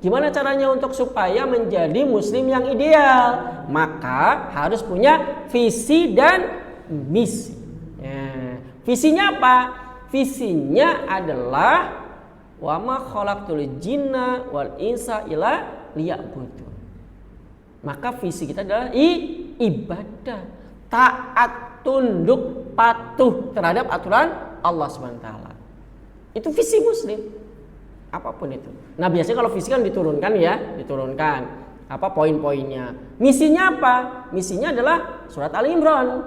Gimana caranya untuk supaya menjadi muslim yang ideal? Maka harus punya visi dan misi. Ya. Visinya apa? Visinya adalah wa ma khalaqtul jinna wal insa illa liya'budun. Maka visi kita adalah ibadah, taat, tunduk, patuh terhadap aturan Allah SWT. Itu visi muslim. Apapun itu. Nah, biasanya kalau visi kan diturunkan apa poin-poinnya. Misinya apa? Misinya adalah surat Ali Imran.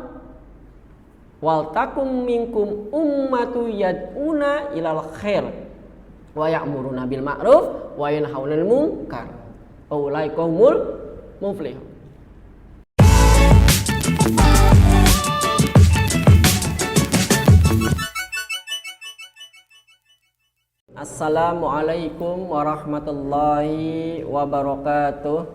Wal takum minkum ummatu yad'una ilal khair wa ya'muruna bil ma'ruf wa yanhauna 'anil munkar. Ulaika humul muflihun. Assalamualaikum warahmatullahi wabarakatuh.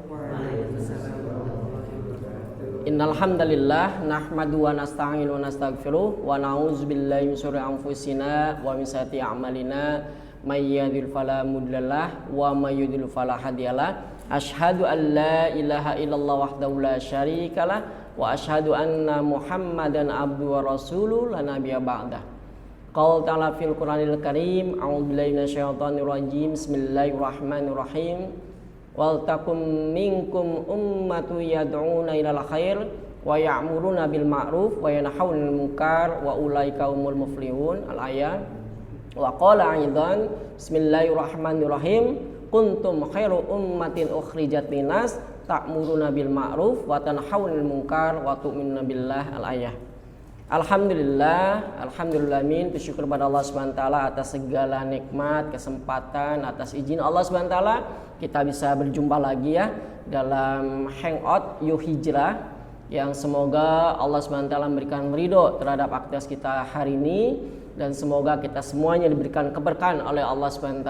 Innal hamdalillah nahmadu wa nasta'inu wa nastaghfiruh wa na'udzu billahi min syururi anfusina wa min sayyiati a'malina may yahdihil fala mudhillalah wa may yudhlil fala hadiyalah. Asyhadu an la ilaha illallah wahdahu la syarikalah wa asyhadu anna Muhammadan abduhu wa rasuluhu la nabiyya ba'dah. Qala ta'ala fil Qur'anil Karim, a'udzubillahi minasyaitonir rajim. Bismillahirrahmanirrahim. Wal takum minkum ummatu yad'una ilal khair wa ya'muruna bil ma'ruf wa yanhauna 'anil munkar wa ulaika humul muflihun. Al-ayat. Wa qala aidan, bismillahirrahmanirrahim. Kuntum khairu ummatin ukhrijat linnas ta'muruna bil ma'ruf wa tanhauna 'anil munkar wa tu'minuna billah. Al-ayat. Alhamdulillah, alhamdulillahin, bersyukur pada Allah SWT atas segala nikmat, kesempatan, atas izin Allah SWT kita bisa berjumpa lagi ya dalam hangout Yuk Hijrah, yang semoga Allah SWT memberikan ridho terhadap aktivitas kita hari ini, dan semoga kita semuanya diberikan keberkahan oleh Allah SWT,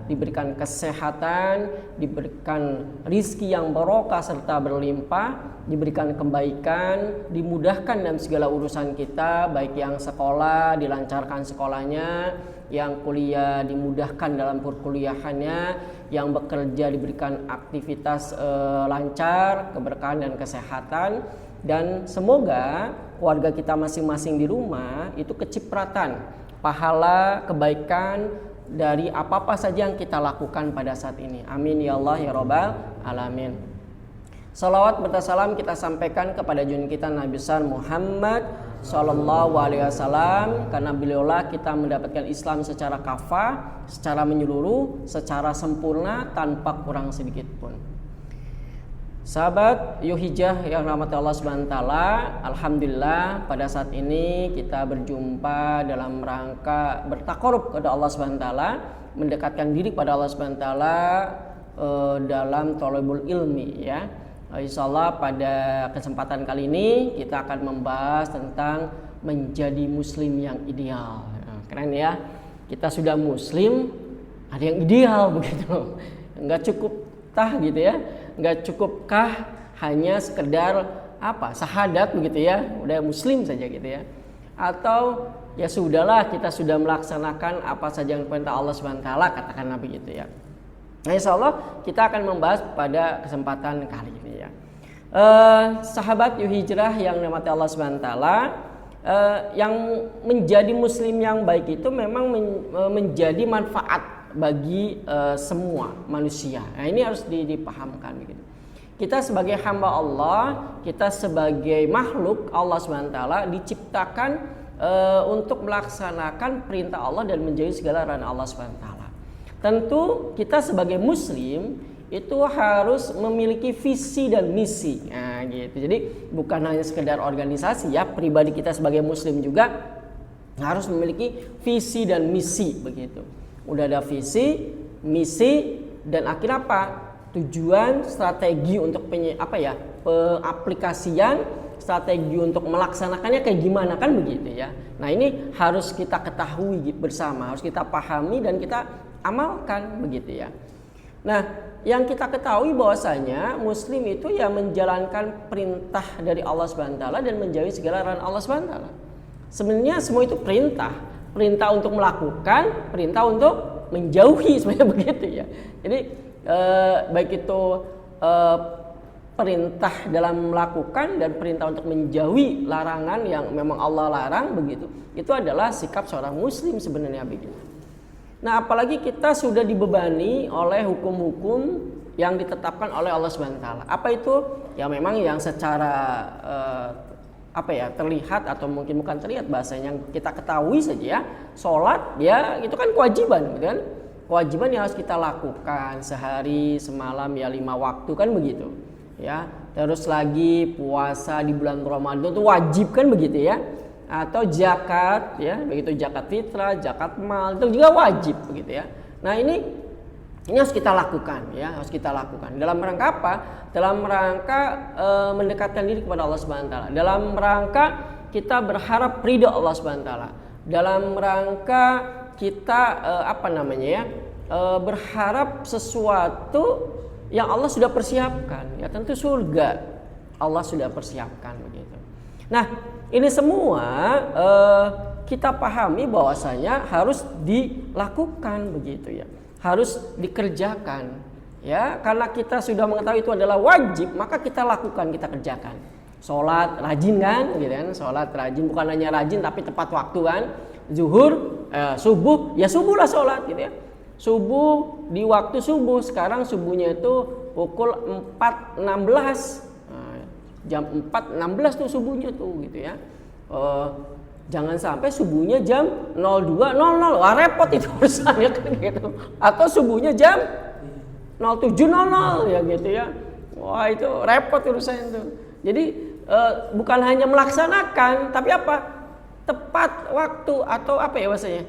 diberikan kesehatan, diberikan rizki yang barokah serta berlimpah, diberikan kebaikan, dimudahkan dalam segala urusan kita, baik yang sekolah dilancarkan sekolahnya, yang kuliah dimudahkan dalam perkuliahannya, yang bekerja diberikan aktivitas lancar, keberkahan dan kesehatan. Dan semoga keluarga kita masing-masing di rumah itu kecipratan pahala kebaikan dari apa-apa saja yang kita lakukan pada saat ini. Amin ya Allah ya Rabbal alamin. Salawat serta salam kita sampaikan kepada junjungan kita Nabi besar Muhammad sallallahu alaihi wasallam, karena beliaulah kita mendapatkan Islam secara kafah, secara menyeluruh, secara sempurna, tanpa kurang sedikit pun. Sahabat Yuk Hijrah yang rahmati Allah SWT, alhamdulillah pada saat ini kita berjumpa dalam rangka bertakarub kepada Allah SWT, mendekatkan diri pada Allah SWT dalam thalabul ilmi ya. Insyaallah pada kesempatan kali ini kita akan membahas tentang menjadi muslim yang ideal. Keren ya. Kita sudah muslim, ada yang ideal begitu. Enggak cukup gitu ya. Enggak cukupkah hanya sekedar syahadat begitu ya, udah muslim saja gitu ya, atau ya sudahlah kita sudah melaksanakan apa saja yang perintah Allah SWT, katakanlah begitu ya. Nah, insyaallah kita akan membahas pada kesempatan kali ini ya. Sahabat Yuk Hijrah yang dirahmati Allah SWT, yang menjadi muslim yang baik itu memang menjadi manfaat bagi semua manusia. Nah, ini harus dipahamkan begitu. Kita sebagai hamba Allah, kita sebagai makhluk Allah SWT diciptakan untuk melaksanakan perintah Allah dan menjauhi segala larangan Allah SWT. Tentu kita sebagai muslim itu harus memiliki visi dan misi. Nah, gitu. Jadi bukan hanya sekedar organisasi ya, pribadi kita sebagai muslim juga harus memiliki visi dan misi begitu. Udah ada visi, misi, dan akhirnya apa? Tujuan, strategi untuk pengaplikasian, strategi untuk melaksanakannya kayak gimana kan begitu ya. Nah, ini harus kita ketahui bersama, harus kita pahami dan kita amalkan begitu ya. Nah, yang kita ketahui bahwasanya muslim itu ya menjalankan perintah dari Allah SWT dan menjauhi segala larangan Allah SWT. Sebenarnya semua itu perintah untuk melakukan, perintah untuk menjauhi, sebenarnya begitu ya. Jadi baik itu perintah dalam melakukan dan perintah untuk menjauhi larangan yang memang Allah larang begitu. Itu adalah sikap seorang muslim sebenarnya begitu. Nah, apalagi kita sudah dibebani oleh hukum-hukum yang ditetapkan oleh Allah Subhanahu wa taala. Apa itu? Ya memang yang secara terlihat atau mungkin bukan terlihat, bahasanya yang kita ketahui saja ya. Salat ya itu kan kewajiban gitu kan. Kewajiban yang harus kita lakukan sehari semalam ya 5 waktu kan begitu. Ya, terus lagi puasa di bulan Ramadan itu wajib kan begitu ya, atau zakat ya, begitu zakat fitrah, zakat mal itu juga wajib begitu ya. Nah ini harus kita lakukan ya, harus kita lakukan. Dalam rangka apa? Dalam rangka mendekatkan diri kepada Allah Subhanahu wa taala. Dalam rangka kita berharap ridha Allah Subhanahu wa taala. Dalam rangka kita berharap sesuatu yang Allah sudah persiapkan, ya tentu surga Allah sudah persiapkan begitu. Nah ini semua kita pahami bahwasanya harus dilakukan begitu ya, harus dikerjakan ya, karena kita sudah mengetahui itu adalah wajib maka kita lakukan, kita kerjakan. Sholat rajin kan, gitu kan? Sholat rajin, bukan hanya rajin tapi tepat waktu kan. Zuhur, subuh, ya subuh lah sholat gitu ya. Subuh di waktu subuh, sekarang subuhnya itu pukul 4.16 jam 4.16 tuh subuhnya tuh gitu ya. Jangan sampai subuhnya jam 02.00, wah repot itu urusannya kan gitu. Atau subuhnya jam 07.00 ya gitu ya. Wah itu repot urusannya itu. Jadi bukan hanya melaksanakan tapi apa? Tepat waktu atau apa ya bahasanya?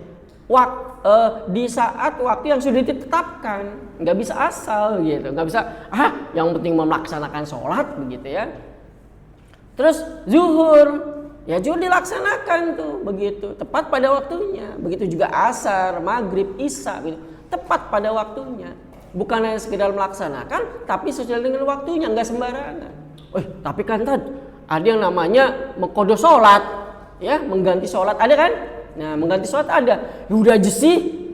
Di saat waktu yang sudah ditetapkan, nggak bisa asal gitu, nggak bisa yang penting melaksanakan sholat begitu ya. Terus zuhur, ya zuhur dilaksanakan tuh begitu, tepat pada waktunya. Begitu juga asar, maghrib, isya gitu, tepat pada waktunya. Bukan hanya sekedar melaksanakan, tapi sesuai dengan waktunya, nggak sembarangan. Tapi kan ada yang namanya mengkodo sholat, ya mengganti sholat ada kan? Nah mengganti sholat ada, udah aja sih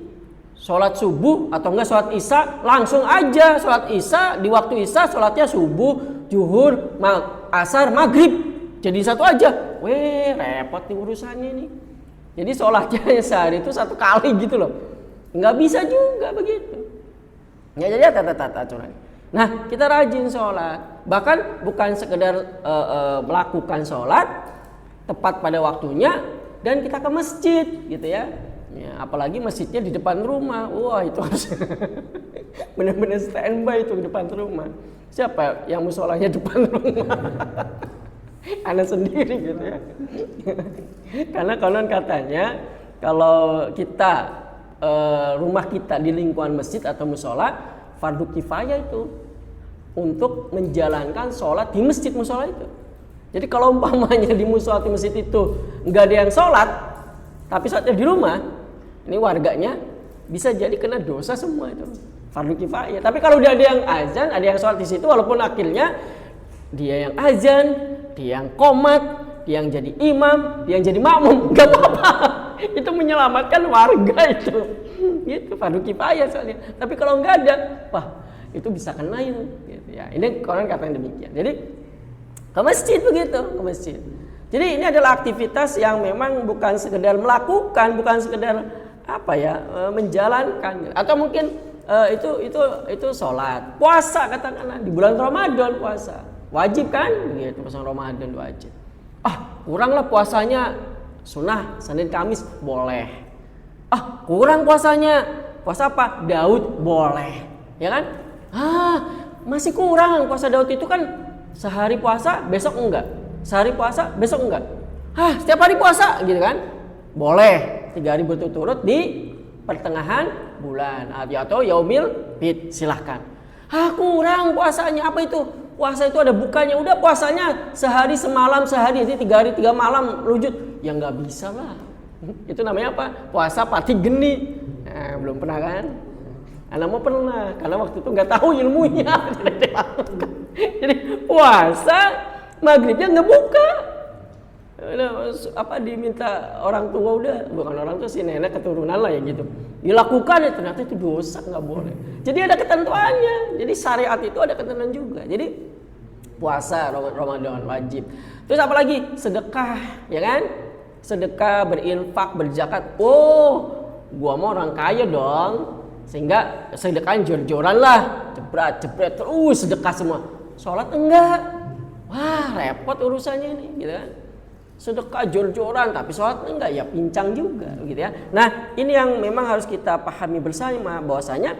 sholat subuh atau enggak sholat isya langsung aja sholat isya di waktu isya, sholatnya subuh, zuhur, asar, maghrib jadi satu aja. Repot nih urusannya nih. Jadi sholatnya sehari itu satu kali gitu loh, nggak bisa juga begitu. Ya jadi tata aturan. Nah kita rajin sholat, bahkan bukan sekedar melakukan sholat tepat pada waktunya dan kita ke masjid gitu ya. Apalagi masjidnya di depan rumah, wah itu harus benar-benar standby itu di depan rumah. Siapa yang musolanya depan rumah? Anak sendiri gitu ya. Karena konon katanya kalau kita rumah kita di lingkungan masjid atau musola, fardu kifayah itu untuk menjalankan sholat di masjid musola itu. Jadi kalau umpamanya di musola di masjid itu nggak ada yang sholat, tapi sholatnya di rumah, ini warganya bisa jadi kena dosa semua itu, fardu kifayah. Tapi kalau udah ada yang azan, ada yang sholat di situ, walaupun akhirnya dia yang azan, dia yang qomat, dia yang jadi imam, dia yang jadi makmum, nggak apa-apa. Itu menyelamatkan warga itu, gitu fardu kifayah soalnya. Tapi kalau nggak ada, wah itu bisa kena itu. Gitu ya. Ini konon katanya demikian. Jadi ke masjid begitu, ke masjid. Jadi ini adalah aktivitas yang memang bukan sekedar melakukan, bukan sekedar menjalankan. Atau mungkin itu sholat, puasa katakanlah di bulan Ramadan puasa, wajib kan? Begitu puasa Ramadan wajib. Kuranglah puasanya sunnah Senin Kamis boleh. Kurang puasanya, puasa apa? Daud boleh, ya kan? Masih kurang puasa Daud itu kan. Sehari puasa, besok enggak. Sehari puasa, besok enggak. Setiap hari puasa gitu kan? Boleh. 3 hari berturut-turut di pertengahan bulan. Atau yaumil bid, silahkan. Kurang puasanya. Apa itu? Puasa itu ada bukanya. Udah puasanya sehari semalam, sehari. Jadi 3 hari 3 malam lujud. Ya enggak bisa lah. Itu namanya apa? Puasa pati geni. Belum pernah kan? Anak mau pernah. Karena waktu itu enggak tahu ilmunya. Jadi puasa maghribnya nggak buka, diminta orang tua, udah bukan orang tua sih, nenek keturunan lah ya gitu, dilakukan ya ternyata itu dosa, nggak boleh. Jadi ada ketentuannya. Jadi syariat itu ada ketentuan juga. Jadi puasa Ramadan wajib. Terus apalagi sedekah, ya kan? Sedekah, berinfak, berzakat. Oh, gua mau orang kaya dong, sehingga sedekahnya jor-joran lah, jebret terus sedekah semua. Sholat enggak, wah repot urusannya ini, gitu kan? Sedekah jor-joran tapi sholat enggak, ya pincang juga, gitu ya. Nah ini yang memang harus kita pahami bersama, bahwasanya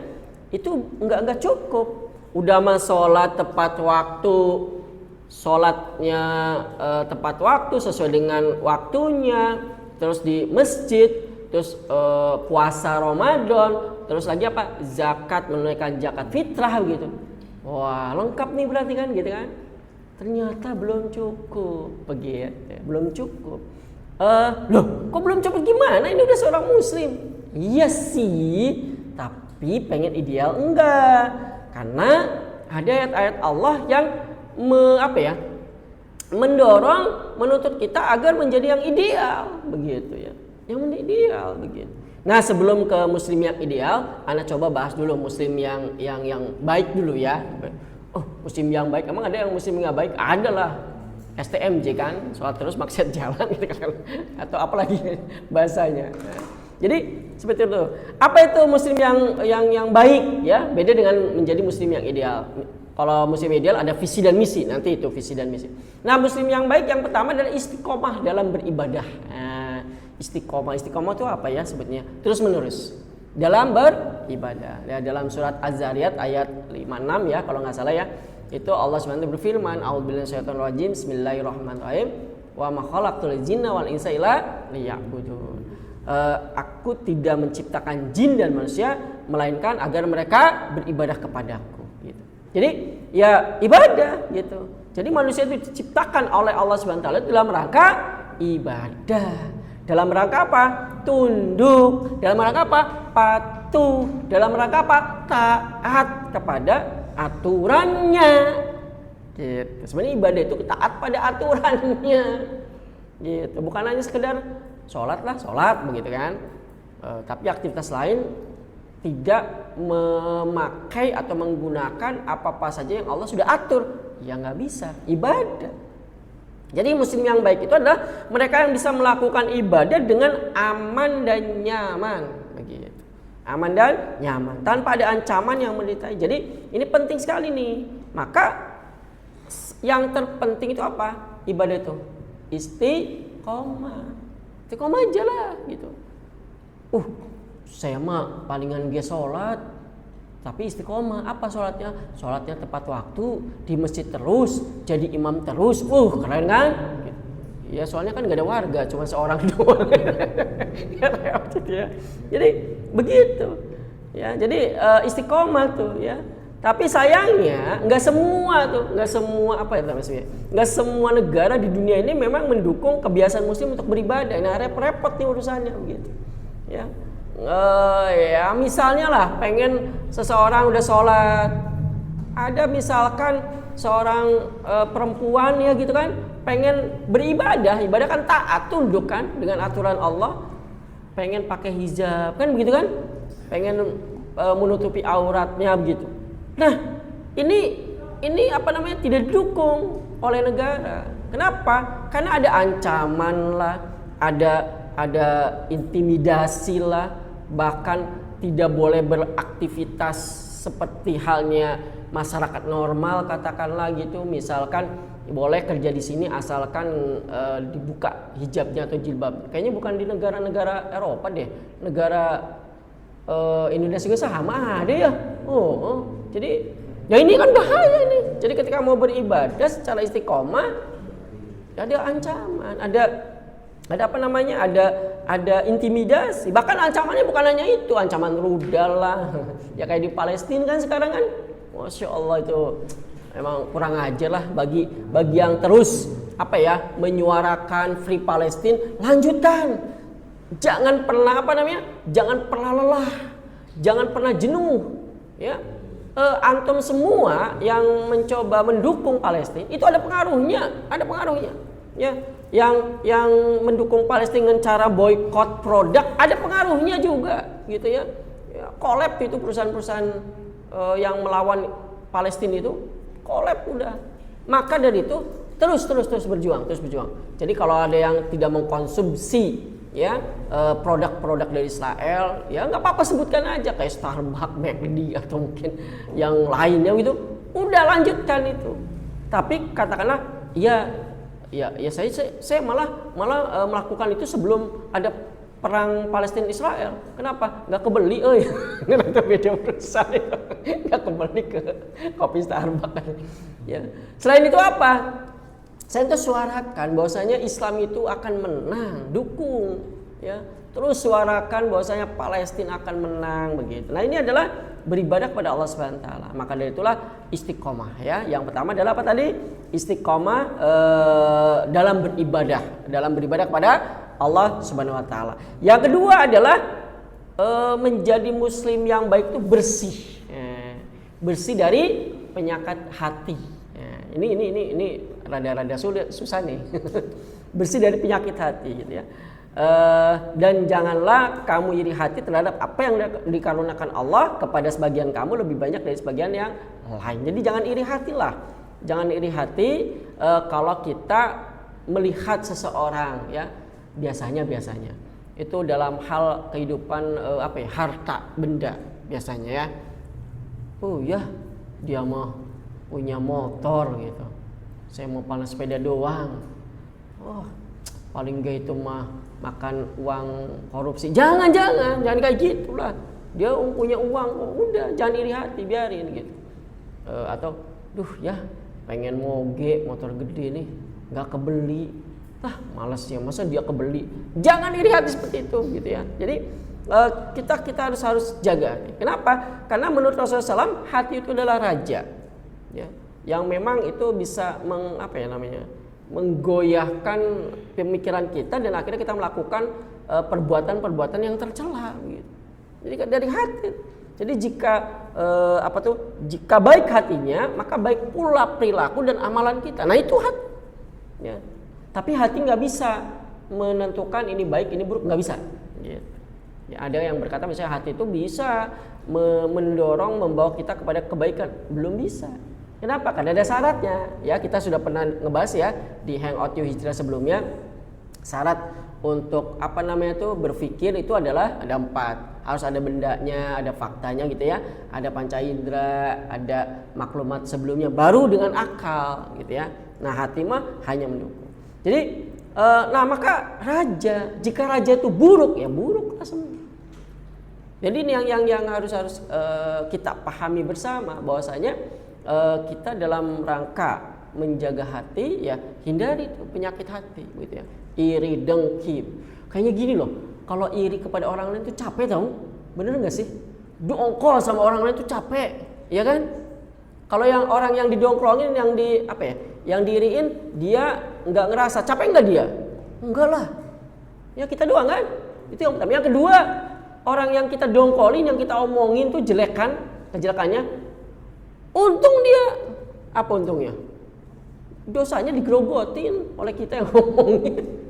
itu enggak cukup. Udah mah sholat tepat waktu, sholatnya tepat waktu sesuai dengan waktunya, terus di masjid, terus puasa Ramadan, terus lagi apa, zakat, menunaikan zakat fitrah gitu. Wah lengkap nih berarti kan, gitu kan. Ternyata belum cukup, begitu, belum cukup. Loh kok belum cukup, gimana, ini udah seorang muslim. Iya sih, tapi pengen ideal enggak. Karena ada ayat-ayat Allah yang mendorong, menuntut kita agar menjadi yang ideal, begitu ya. Yang ideal begitu. Nah, sebelum ke muslim yang ideal, ana coba bahas dulu muslim yang baik dulu ya. Oh, muslim yang baik, emang ada yang muslim nggak baik? Ada lah. STMJ kan, sholat terus maksiat jalan gitu kan. Atau apalagi bahasanya. Jadi seperti itu. Apa itu muslim yang baik ya? Beda dengan menjadi muslim yang ideal. Kalau muslim ideal ada visi dan misi, nanti itu visi dan misi. Nah, muslim yang baik yang pertama adalah istiqomah dalam beribadah. Nah, istiqomah itu apa ya sebetulnya? Terus menerus dalam beribadah. Ya, dalam surat Az-Zariyat ayat 56 ya kalau nggak salah ya. Itu Allah SWT berfirman, a'udzubillahi minasyaitonir rajim, bismillahirrahmanirrahim, wa ma khalaqtul jinna wal insa illa liya'budun. Aku tidak menciptakan jin dan manusia melainkan agar mereka beribadah kepadaku gitu. Jadi ya ibadah gitu. Jadi manusia itu diciptakan oleh Allah SWT dalam rangka ibadah. Dalam rangka apa? Tunduk. Dalam rangka apa? Patuh. Dalam rangka apa? Taat kepada aturannya. Gitu. Sebenarnya ibadah itu taat pada aturannya. Gitu. Bukan hanya sekedar sholat begitu kan, tapi aktivitas lain tidak memakai atau menggunakan apa-apa saja yang Allah sudah atur, ya nggak bisa ibadah. Jadi muslim yang baik itu adalah mereka yang bisa melakukan ibadah dengan aman dan nyaman, begitu. Aman dan nyaman, tanpa ada ancaman yang menderitai. Jadi ini penting sekali nih. Maka yang terpenting itu apa? Ibadah itu istiqomah. Istiqomah aja lah gitu. Saya mah palingan dia sholat, tapi istiqomah. Apa sholatnya? Sholatnya tepat waktu, di masjid terus, jadi imam terus. Keren kan? Gitu. Ya soalnya kan gak ada warga, cuma seorang doang. Ya. Jadi begitu. Ya, jadi istiqomah tuh ya. Tapi sayangnya nggak semua negara di dunia ini memang mendukung kebiasaan muslim untuk beribadah. Nah repot nih urusannya begitu. Ya, ya misalnya lah pengen seseorang udah sholat, ada misalkan seorang perempuan ya gitu kan, pengen beribadah kan taat, tunduk kan dengan aturan Allah, pengen pakai hijab kan begitu kan, pengen menutupi auratnya begitu. Nah, ini tidak didukung oleh negara. Kenapa? Karena ada ancaman lah, ada intimidasi lah, bahkan tidak boleh beraktivitas seperti halnya masyarakat normal katakanlah gitu. Misalkan boleh kerja di sini asalkan dibuka hijabnya atau jilbab. Kayaknya bukan di negara-negara Eropa deh, negara Indonesia juga sama ada ya. Jadi ya ini kan bahaya nih. Jadi ketika mau beribadah secara istiqomah ada ancaman, ada intimidasi. Bahkan ancamannya bukan hanya itu, ancaman rudal lah. Ya kayak di Palestina kan sekarang kan. Masya Allah itu memang kurang ajar lah bagi yang terus menyuarakan Free Palestine. Lanjutkan. Jangan pernah lelah, jangan pernah jenuh. Ya, antum semua yang mencoba mendukung Palestina itu ada pengaruhnya. Ya, yang mendukung Palestina dengan cara boykot produk ada pengaruhnya juga gitu ya. Collab itu perusahaan-perusahaan yang melawan Palestina itu collab udah. Maka dari itu terus berjuang. Jadi kalau ada yang tidak mengkonsumsi ya produk-produk dari Israel, ya nggak apa-apa, sebutkan aja kayak Starbucks, McD atau mungkin yang lainnya gitu. Udah lanjutkan itu. Tapi katakanlah ya saya malah melakukan itu sebelum ada perang Palestina Israel. Kenapa? Nggak kebeli, nggak beda perusahaan itu, nggak kebeli ke kopi Starbucks. Ya. Selain itu apa? Saya itu suarakan bahwasanya Islam itu akan menang, dukung, ya. Terus suarakan bahwasanya Palestina akan menang begitu. Nah ini adalah beribadah kepada Allah Subhanahu Wa Taala. Maka dari itulah istiqomah ya. Yang pertama adalah apa tadi? Istiqomah dalam beribadah kepada Allah Subhanahu Wa Taala. Yang kedua adalah menjadi Muslim yang baik itu bersih, bersih dari penyakit hati. Ini rada-rada susah nih. Bersih dari penyakit hati gitu ya. Dan janganlah kamu iri hati terhadap apa yang dikaruniakan Allah kepada sebagian kamu lebih banyak dari sebagian yang lain. Jadi jangan iri hatilah. Jangan iri hati kalau kita melihat seseorang ya biasanya itu dalam hal kehidupan harta benda biasanya ya. Oh ya dia mah punya motor gitu. Saya mau panen sepeda doang. Oh paling gak itu mah makan uang korupsi. Jangan kayak gitulah. Dia punya uang, udah jangan iri hati, biarin gitu. Atau ya pengen moge motor gede nih, nggak kebeli. Malas ya, masa dia kebeli. Jangan iri hati seperti itu gitu ya. Jadi kita harus jaga. Kenapa? Karena menurut Rasulullah SAW hati itu adalah raja. Ya, yang memang itu bisa menggoyahkan pemikiran kita dan akhirnya kita melakukan perbuatan-perbuatan yang tercela gitu. Jadi dari hati. Jadi jika baik hatinya, maka baik pula perilaku dan amalan kita. Nah itu hati. Ya. Tapi hati nggak bisa menentukan ini baik ini buruk, nggak bisa. Gitu. Ya, ada yang berkata misalnya hati itu bisa mendorong membawa kita kepada kebaikan, belum bisa. Kenapa? Karena ada syaratnya. Ya kita sudah pernah ngebahas ya di Hangout You Hijrah sebelumnya. Syarat untuk berpikir itu adalah ada 4. Harus ada bendanya, ada faktanya gitu ya. Ada panca indera, ada maklumat sebelumnya. Baru dengan akal gitu ya. Nah hati mah hanya mendukung. Jadi maka jika raja itu buruk ya buruklah semua. Jadi ini yang harus kita pahami bersama bahwasanya kita dalam rangka menjaga hati ya hindari tuh penyakit hati gitu ya. Iri, dengki. Kayaknya gini loh, kalau iri kepada orang lain itu capek tau. Bener gak sih? Dongkol sama orang lain itu capek, ya kan? Kalau orang yang didongkrongin, yang diiriin, dia nggak ngerasa capek nggak dia? Enggak lah. Ya kita doang kan? Itu yang pertama. Yang kedua, orang yang kita dongkolin, yang kita omongin tuh kejelekannya. Untung dia, apa untungnya? Dosanya digerogotin oleh kita yang ngomongin.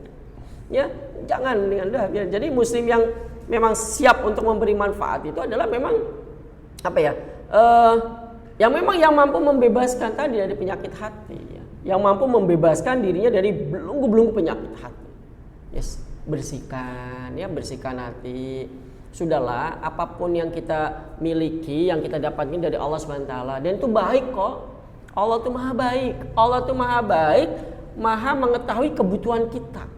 Ya, jangan dengan dah. Jadi Muslim yang memang siap untuk memberi manfaat itu adalah memang yang mampu membebaskan tadi dari penyakit hati, ya. Yang mampu membebaskan dirinya dari belenggu-belenggu penyakit hati. Yes, bersihkan hati. Sudahlah, apapun yang kita miliki, yang kita dapatkan dari Allah Subhanahu Wa Taala, dan itu baik kok. Allah itu maha baik. Allah itu maha baik, maha mengetahui kebutuhan kita.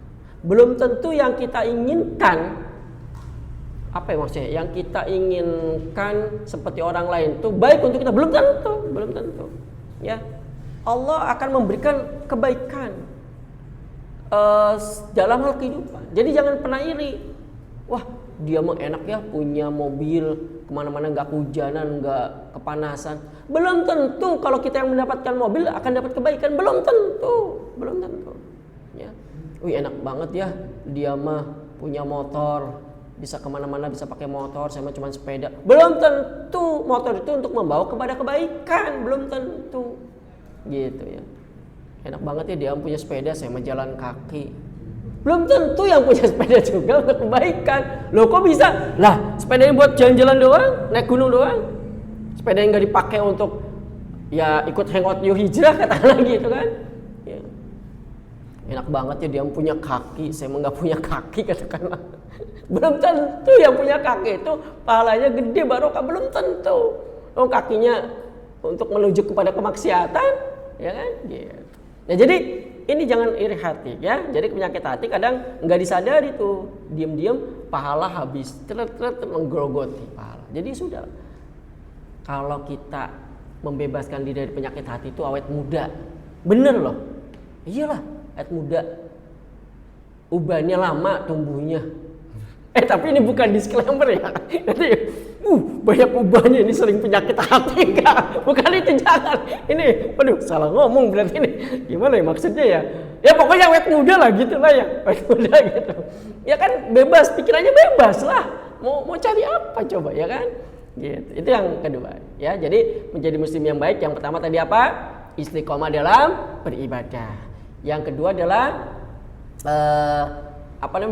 Belum tentu yang kita inginkan, yang kita inginkan seperti orang lain itu baik untuk kita, belum tentu. Ya, Allah akan memberikan kebaikan dalam hal kehidupan. Jadi jangan pernah iri. Wah, dia mah enak ya punya mobil, kemana-mana nggak kehujanan, nggak kepanasan. Belum tentu kalau kita yang mendapatkan mobil akan dapat kebaikan. Belum tentu. Ya, enak banget ya dia mah punya motor, bisa kemana-mana, bisa pakai motor, saya mah cuma sepeda. Belum tentu motor itu untuk membawa kepada kebaikan, belum tentu, gitu ya. enak banget ya dia punya sepeda, saya mau jalan kaki. Belum tentu yang punya sepeda juga untuk kebaikan. Loh kok bisa? Lah sepedanya buat jalan-jalan doang, naik gunung doang. Sepeda yang gak dipakai untuk ya ikut hangout new hijrah katakanlah gitu kan. Ya. Enak banget ya dia punya kaki, saya mau gak punya kaki katakanlah. Belum tentu yang punya kaki itu pahalanya gede barokah, belum tentu. Oh kakinya untuk menuju kepada kemaksiatan, ya kan? Gitu. Ya jadi ini jangan iri hati ya. Jadi penyakit hati kadang nggak disadari tuh, diam-diam pahala habis, teret-teret menggerogoti pahala. Jadi sudah, kalau kita membebaskan diri dari penyakit hati itu awet muda, bener loh. Iyalah, awet muda. Ubannya lama tumbuhnya. Tapi ini bukan disclaimer ya. Nanti banyak ubahnya ini sering penyakit hati enggak? Bukan itu, jangan. Ini, waduh salah ngomong berarti ini. Gimana ya maksudnya ya? Ya pokoknya awet muda lah gitu lah ya. Awet muda gitu. Ya kan bebas, pikirannya bebas lah. Mau cari apa coba ya kan? Gitu. Itu yang kedua ya. Jadi menjadi muslim yang baik yang pertama tadi apa? Istiqomah dalam beribadah. Yang kedua adalah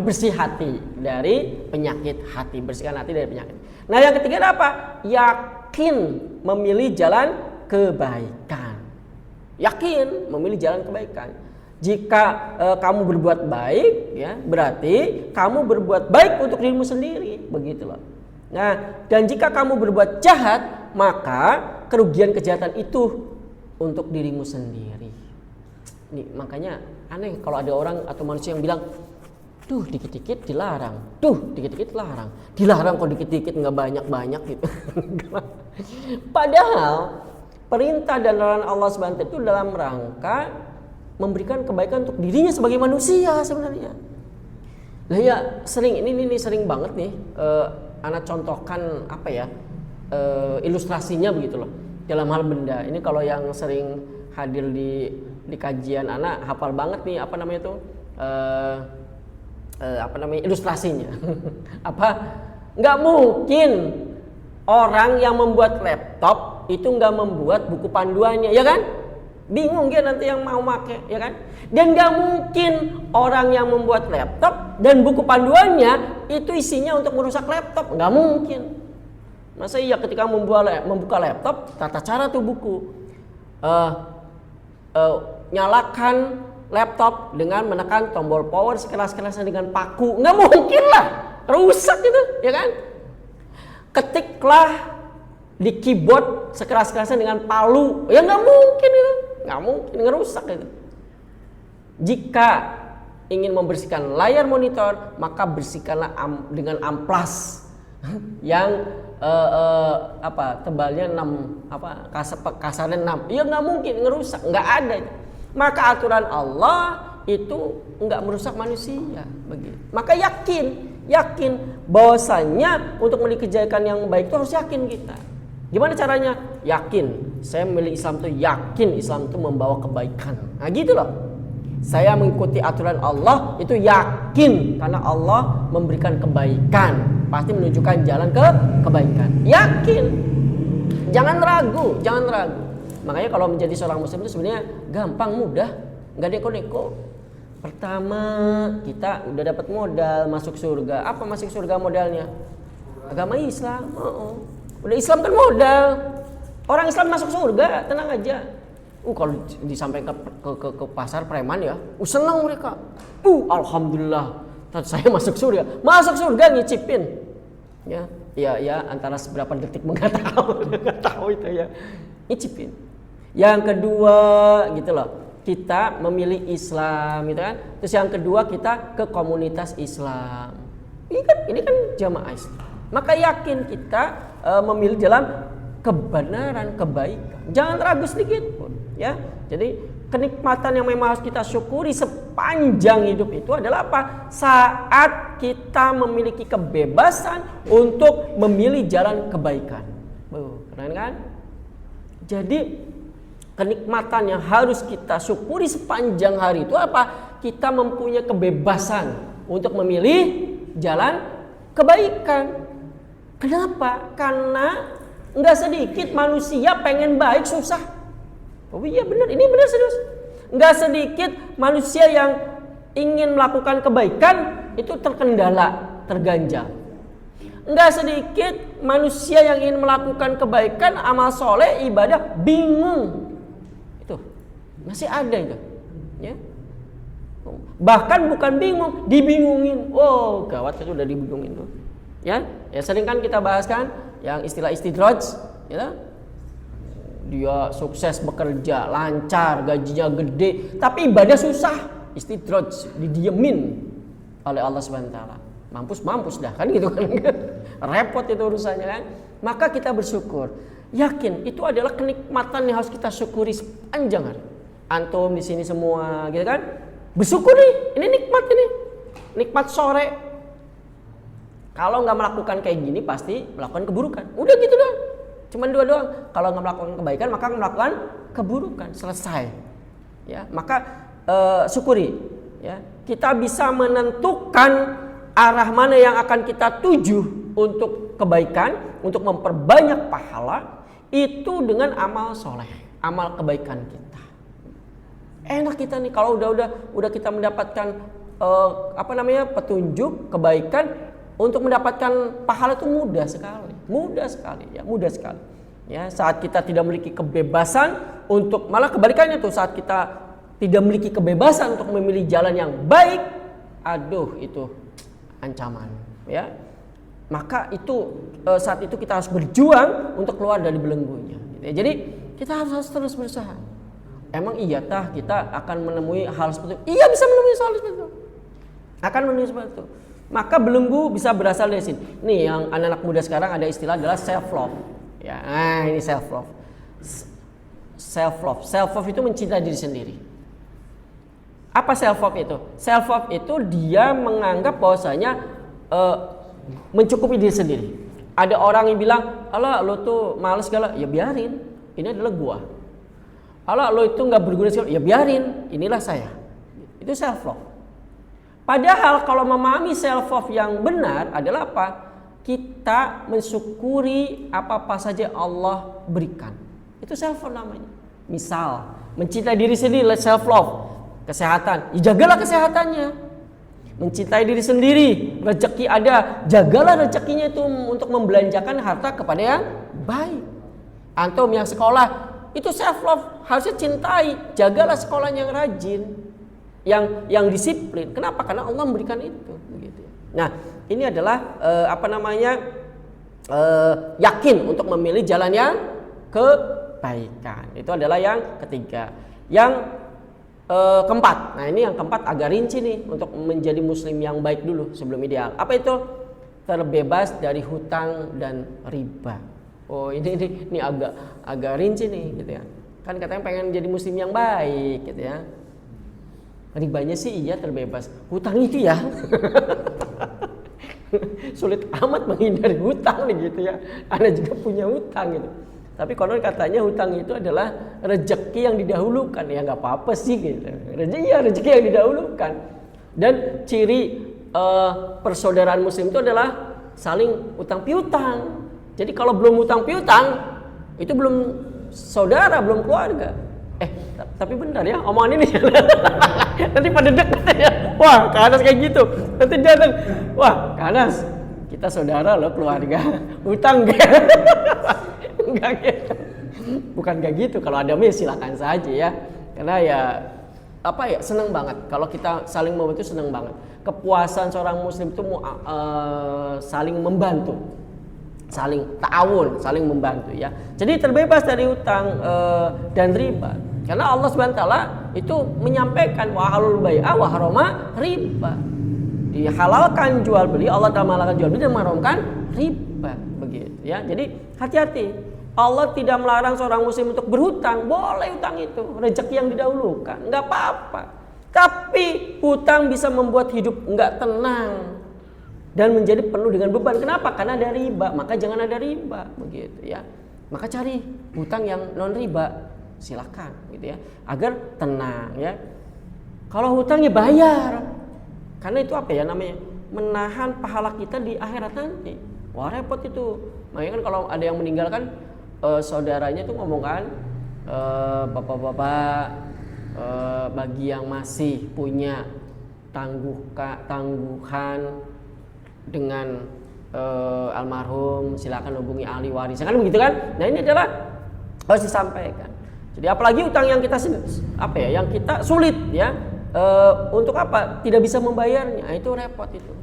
bersih hati dari penyakit hati, bersihkan hati dari penyakit. Nah yang ketiga adalah apa? Yakin memilih jalan kebaikan. Yakin memilih jalan kebaikan. Jika kamu berbuat baik, ya berarti kamu berbuat baik untuk dirimu sendiri, begitu loh. Nah dan jika kamu berbuat jahat, maka kerugian kejahatan itu untuk dirimu sendiri. Nih makanya aneh kalau ada orang atau manusia yang bilang, tuh dikit-dikit dilarang, dikit-dikit larang, dilarang kok dikit-dikit nggak banyak-banyak gitu. Padahal perintah dan larangan Allah SWT itu dalam rangka memberikan kebaikan untuk dirinya sebagai manusia sebenarnya. Nah ya sering ini sering banget nih anak contohkan apa ya ilustrasinya begitu loh dalam hal benda. Ini kalau yang sering hadir di kajian anak hafal banget nih apa namanya tuh. Ilustrasinya. Nggak mungkin orang yang membuat laptop itu nggak membuat buku panduannya, ya kan? Bingung dia nanti yang mau make, ya kan? Dan nggak mungkin orang yang membuat laptop dan buku panduannya itu isinya untuk merusak laptop, nggak mungkin. Masa iya ketika membuka laptop tata cara tuh buku nyalakan laptop dengan menekan tombol power sekeras-kerasnya dengan paku, nggak mungkin lah, rusak gitu, ya kan? Ketiklah di keyboard sekeras-kerasnya dengan palu, ya nggak mungkin itu, nggak mungkin ngerusak itu. Jika ingin membersihkan layar monitor, maka bersihkanlah dengan amplas yang tebalnya 6, kasarnya 6, ya nggak mungkin ngerusak, nggak ada itu. Maka aturan Allah itu enggak merusak manusia begitu. Maka yakin bahwasanya untuk memilih kebaikan yang baik itu harus yakin kita. Gimana caranya? Yakin. Saya memilih Islam itu yakin Islam itu membawa kebaikan. Nah gitu loh. Saya mengikuti aturan Allah itu yakin karena Allah memberikan kebaikan, pasti menunjukkan jalan ke kebaikan. Yakin. Jangan ragu. Makanya kalau menjadi seorang muslim itu sebenarnya gampang, mudah, nggak neko-neko. Pertama kita udah dapat modal masuk surga. Apa masuk surga modalnya? Agama Islam. Udah Islam kan modal. Orang Islam masuk surga, tenang aja. Kalau disampaikan ke pasar preman ya, senang mereka. Alhamdulillah, saya masuk surga. Masuk surga ngicipin. Ya antara seberapa detik nggak tahu itu ya. Ngicipin. Yang kedua gitu loh, kita memilih Islam gitu kan. Terus yang kedua kita ke komunitas Islam. Ini kan jamaah Islam. Maka yakin kita memilih jalan kebenaran, kebaikan. Jangan ragu sedikit pun ya. Jadi kenikmatan yang memang harus kita syukuri sepanjang hidup itu adalah apa? Saat kita memiliki kebebasan untuk memilih jalan kebaikan. Keren kan? Jadi kenikmatan yang harus kita syukuri sepanjang hari itu apa? Kita mempunyai kebebasan untuk memilih jalan kebaikan. Kenapa? Karena nggak sedikit manusia pengen baik susah. Oh iya benar, ini benar serius. Nggak sedikit manusia yang ingin melakukan kebaikan itu terkendala, terganjal. Nggak sedikit manusia yang ingin melakukan kebaikan, amal soleh, ibadah, bingung. Itu masih ada itu, ya. Bahkan bukan bingung, dibingungin. Oh, gawat itu udah dibingungin tuh. Ya sering kan kita bahas kan yang istilah istidraj, ya. Dia sukses bekerja, lancar, gajinya gede, tapi ibadah susah. Istidraj, didiemin oleh Allah Subhanahu wa taala. Mampus dah kan gitu kan. Repot itu urusannya kan. Maka kita bersyukur. Yakin itu adalah kenikmatan yang harus kita syukuri sepanjang hari. Antum di sini semua gitu kan. Bersyukur nih, ini nikmat ini. Nikmat sore. Kalau nggak melakukan kayak gini pasti melakukan keburukan. Udah gitu doang. Cuman dua doang. Kalau nggak melakukan kebaikan maka melakukan keburukan. Selesai. Ya, maka syukuri. Ya, kita bisa menentukan arah mana yang akan kita tuju untuk kebaikan, untuk memperbanyak pahala itu dengan amal soleh, amal kebaikan kita. Enak kita nih kalau udah kita mendapatkan petunjuk kebaikan untuk mendapatkan pahala itu mudah sekali ya. Saat kita tidak memiliki kebebasan untuk, malah kebalikannya tuh, saat kita tidak memiliki kebebasan untuk memilih jalan yang baik, aduh itu ancaman, ya. Maka itu saat itu kita harus berjuang untuk keluar dari belenggunya, gitu ya. Jadi kita harus terus berusaha. Emang iya tah kita akan menemui hal seperti itu? Iya, bisa menemui hal seperti itu. Akan menemui seperti itu. Maka belenggu bisa berasal dari sini. Nih yang anak-anak muda sekarang ada istilah adalah self love. Ya, ini self love. Self love itu mencintai diri sendiri. Apa self love itu? Self love itu dia menganggap bahwasanya mencukupi diri sendiri. Ada orang yang bilang, "Alah lo tuh malas segala." Ya biarin, ini adalah gua. "Alah lo itu nggak berguna segala." Ya biarin, inilah saya. Itu self love. Padahal kalau memahami self love yang benar adalah apa? Kita mensyukuri apa-apa saja Allah berikan. Itu self love namanya. Misal, mencintai diri sendiri self love. Kesehatan, ya jagalah kesehatannya. Mencintai diri sendiri, rezeki ada, jagalah rezekinya itu untuk membelanjakan harta kepada yang baik. Antum yang sekolah, itu self love, harusnya cintai, jagalah sekolahnya yang rajin, yang disiplin. Kenapa? Karena Allah memberikan itu, begitu. Nah, ini adalah yakin untuk memilih jalan yang kebaikan. Itu adalah yang ketiga. Yang keempat, nah ini yang keempat agak rinci nih untuk menjadi muslim yang baik dulu sebelum ideal. Apa itu? Terbebas dari hutang dan riba. Oh ini agak rinci nih gitu ya. Kan katanya pengen jadi muslim yang baik gitu ya. Ribanya sih iya terbebas. Hutang itu ya sulit amat menghindari hutang nih gitu ya. Anda juga punya hutang gitu. Tapi konon katanya hutang itu adalah rezeki yang didahulukan. Ya nggak apa-apa sih gitu. Rezeki yang didahulukan. Dan ciri persaudaraan muslim itu adalah saling utang piutang. Jadi kalau belum utang piutang itu belum saudara, belum keluarga. Tapi benar ya omongan ini. Nanti pada deket ya. Wah, Kak Anas kayak gitu. Nanti datang. Wah, Kak Anas, kita saudara loh, keluarga. Utang gak? Enggak gitu. Bukan kayak gitu. Kalau ada ya silakan saja ya. Karena ya senang banget kalau kita saling membantu, senang banget. Kepuasan seorang muslim itu saling membantu, saling ta'awun, saling membantu ya. Jadi terbebas dari hutang dan riba. Karena Allah Subhanahu wa taala itu menyampaikan wa halul bai'a wa harama riba. Dihalalkan jual beli, Allah Ta'ala menghalalkan jual beli dan mengharamkan riba, begitu ya. Jadi hati-hati. Allah tidak melarang seorang muslim untuk berhutang, boleh hutang itu, rezeki yang didahulukan, enggak apa-apa. Tapi hutang bisa membuat hidup enggak tenang dan menjadi penuh dengan beban. Kenapa? Karena ada riba, maka jangan ada riba, begitu ya. Maka cari hutang yang non riba, silakan, gitu ya, agar tenang ya. Kalau hutangnya bayar, karena itu apa ya namanya, menahan pahala kita di akhirat nanti. Wah repot itu. Makanya kan kalau ada yang meninggal kan saudaranya tuh ngomong kan, bapak-bapak bagi yang masih punya tangguhan dengan almarhum, silakan hubungi ahli waris, kan begitu kan? Nah ini adalah harus disampaikan. Jadi apalagi utang yang kita yang kita sulit ya untuk apa? Tidak bisa membayarnya, itu repot itu.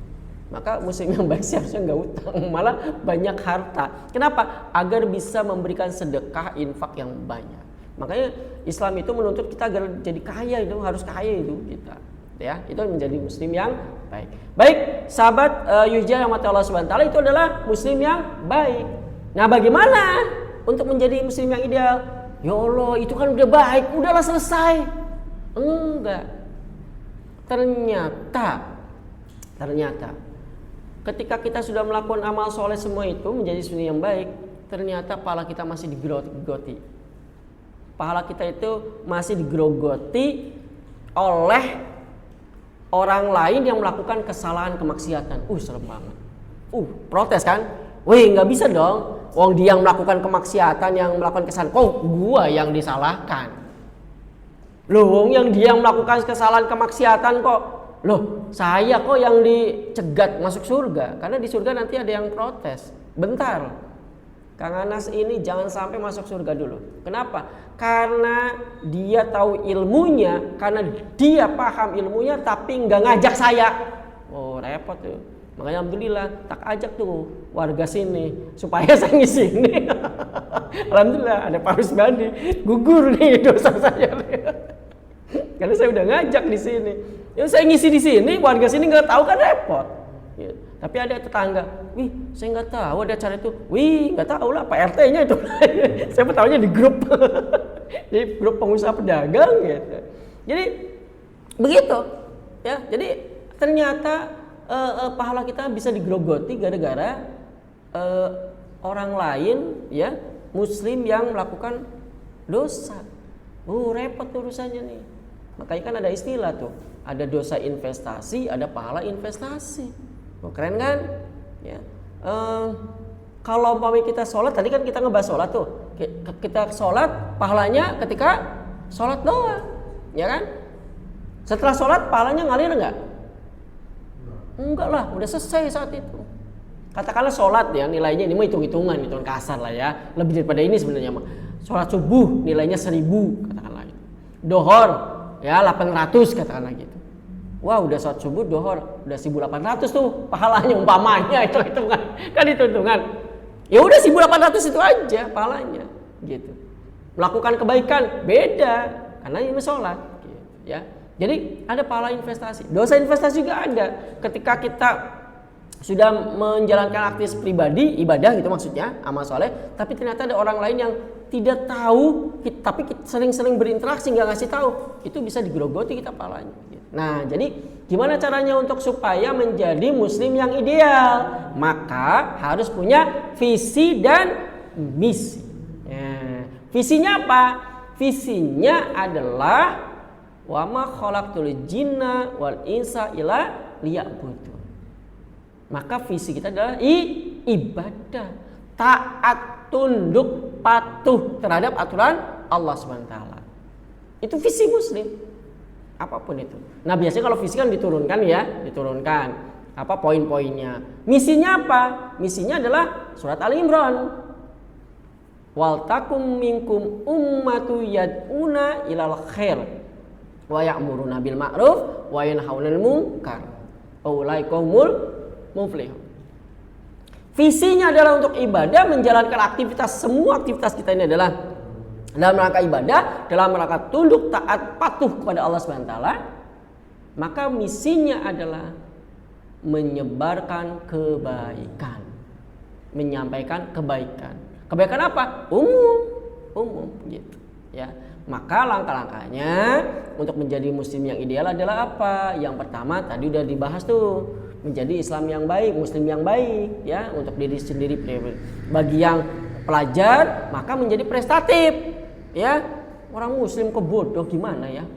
Maka muslim yang baik seharusnya nggak utang, malah banyak harta. Kenapa? Agar bisa memberikan sedekah, infak yang banyak. Makanya Islam itu menuntut kita agar jadi kaya, itu harus kaya itu kita. Ya, itu menjadi muslim yang baik. Baik, sahabat Yujah yang mati Allah Subhanahu wa taala, itu adalah muslim yang baik. Nah, bagaimana untuk menjadi muslim yang ideal? Ya Allah, itu kan udah baik, udahlah selesai. Enggak. Ternyata ketika kita sudah melakukan amal soleh semua itu menjadi muslim yang baik, ternyata pahala kita masih digerogoti. Pahala kita itu masih digerogoti oleh orang lain yang melakukan kesalahan, kemaksiatan. Serem banget. Protes kan? Wih, nggak bisa dong. Wong dia yang melakukan kemaksiatan, yang melakukan kesalahan, kok gua yang disalahkan? Loh, wong yang dia yang melakukan kesalahan, kemaksiatan kok, loh saya kok yang dicegat masuk surga? Karena di surga nanti ada yang protes. Bentar, Kang Anas ini jangan sampai masuk surga dulu. Kenapa? Karena dia tahu ilmunya, karena dia paham ilmunya, tapi nggak ngajak saya. Repot tuh. Makanya alhamdulillah tak ajak tuh warga sini supaya saya ngisi ini. Alhamdulillah ada Pak Rusbandi, gugur nih dosa saya. Karena saya udah ngajak di sini. Ya saya ngisi di sini, warga sini nggak tahu kan repot. Ya. Tapi ada tetangga, wih saya nggak tahu ada cara itu, wih nggak tahu lah Pak RT-nya itu. Saya tahunya di grup, di grup pengusaha pedagang gitu. Jadi begitu, ya. Jadi ternyata pahala kita bisa digrogoti gara-gara orang lain, ya, muslim yang melakukan dosa. Repot urusannya nih. Makanya kan ada istilah tuh, ada dosa investasi, ada pahala investasi. Keren kan? Ya. Kalau umpamanya kita sholat, tadi kan kita ngebahas sholat tuh. Kita sholat, pahalanya ketika sholat doang, ya kan? Setelah sholat, pahalanya ngalir nggak? Enggak lah, udah selesai saat itu. Katakanlah sholat ya, nilainya ini mah hitung-hitungan kasar lah ya. Lebih daripada ini sebenarnya mah. Sholat subuh nilainya 1000 katakanlah itu. Dohor ya 800 katakanlah gitu. Wah udah sholat subuh dohor udah 1800 tuh pahalanya umpamanya itu hitungan. Kan itu hitungan. Ya udah 1800 itu aja pahalanya gitu. Melakukan kebaikan beda karena ini sholat gitu, ya. Jadi ada pahala investasi, dosa investasi juga ada. Ketika kita sudah menjalankan aktivitas pribadi, ibadah gitu maksudnya, amal soleh, tapi ternyata ada orang lain yang tidak tahu, tapi sering-sering berinteraksi nggak ngasih tahu, itu bisa digerogoti kita pahalanya. Nah, jadi gimana caranya untuk supaya menjadi muslim yang ideal? Maka harus punya visi dan misi. Ya. Visinya apa? Visinya adalah wa ma khalaqtul jinna wal insa illa liya'budun. Maka visi kita adalah ibadah, taat, tunduk, patuh terhadap aturan Allah Subhanahu wa taala. Itu visi muslim. Apapun itu. Nah, biasanya kalau visi kan diturunkan apa poin-poinnya. Misinya apa? Misinya adalah surat Ali Imran. Wal takum minkum ummatu yad'una ilal khair wa ya'muruna bil ma'ruf wa yanhauna 'anil munkar. Ulaikumul muflihun. Visinya adalah untuk ibadah, menjalankan aktivitas, semua aktivitas kita ini adalah dalam rangka ibadah, dalam rangka tunduk, taat, patuh kepada Allah Subhanahu wa taala. Maka misinya adalah menyebarkan kebaikan, menyampaikan kebaikan. Kebaikan apa? Umum gitu, ya. Maka langkah-langkahnya untuk menjadi muslim yang ideal adalah apa? Yang pertama tadi udah dibahas tuh, menjadi Islam yang baik, muslim yang baik, ya, untuk diri sendiri. Bagi yang pelajar maka menjadi prestatif, ya. Orang muslim kok bodoh gimana ya?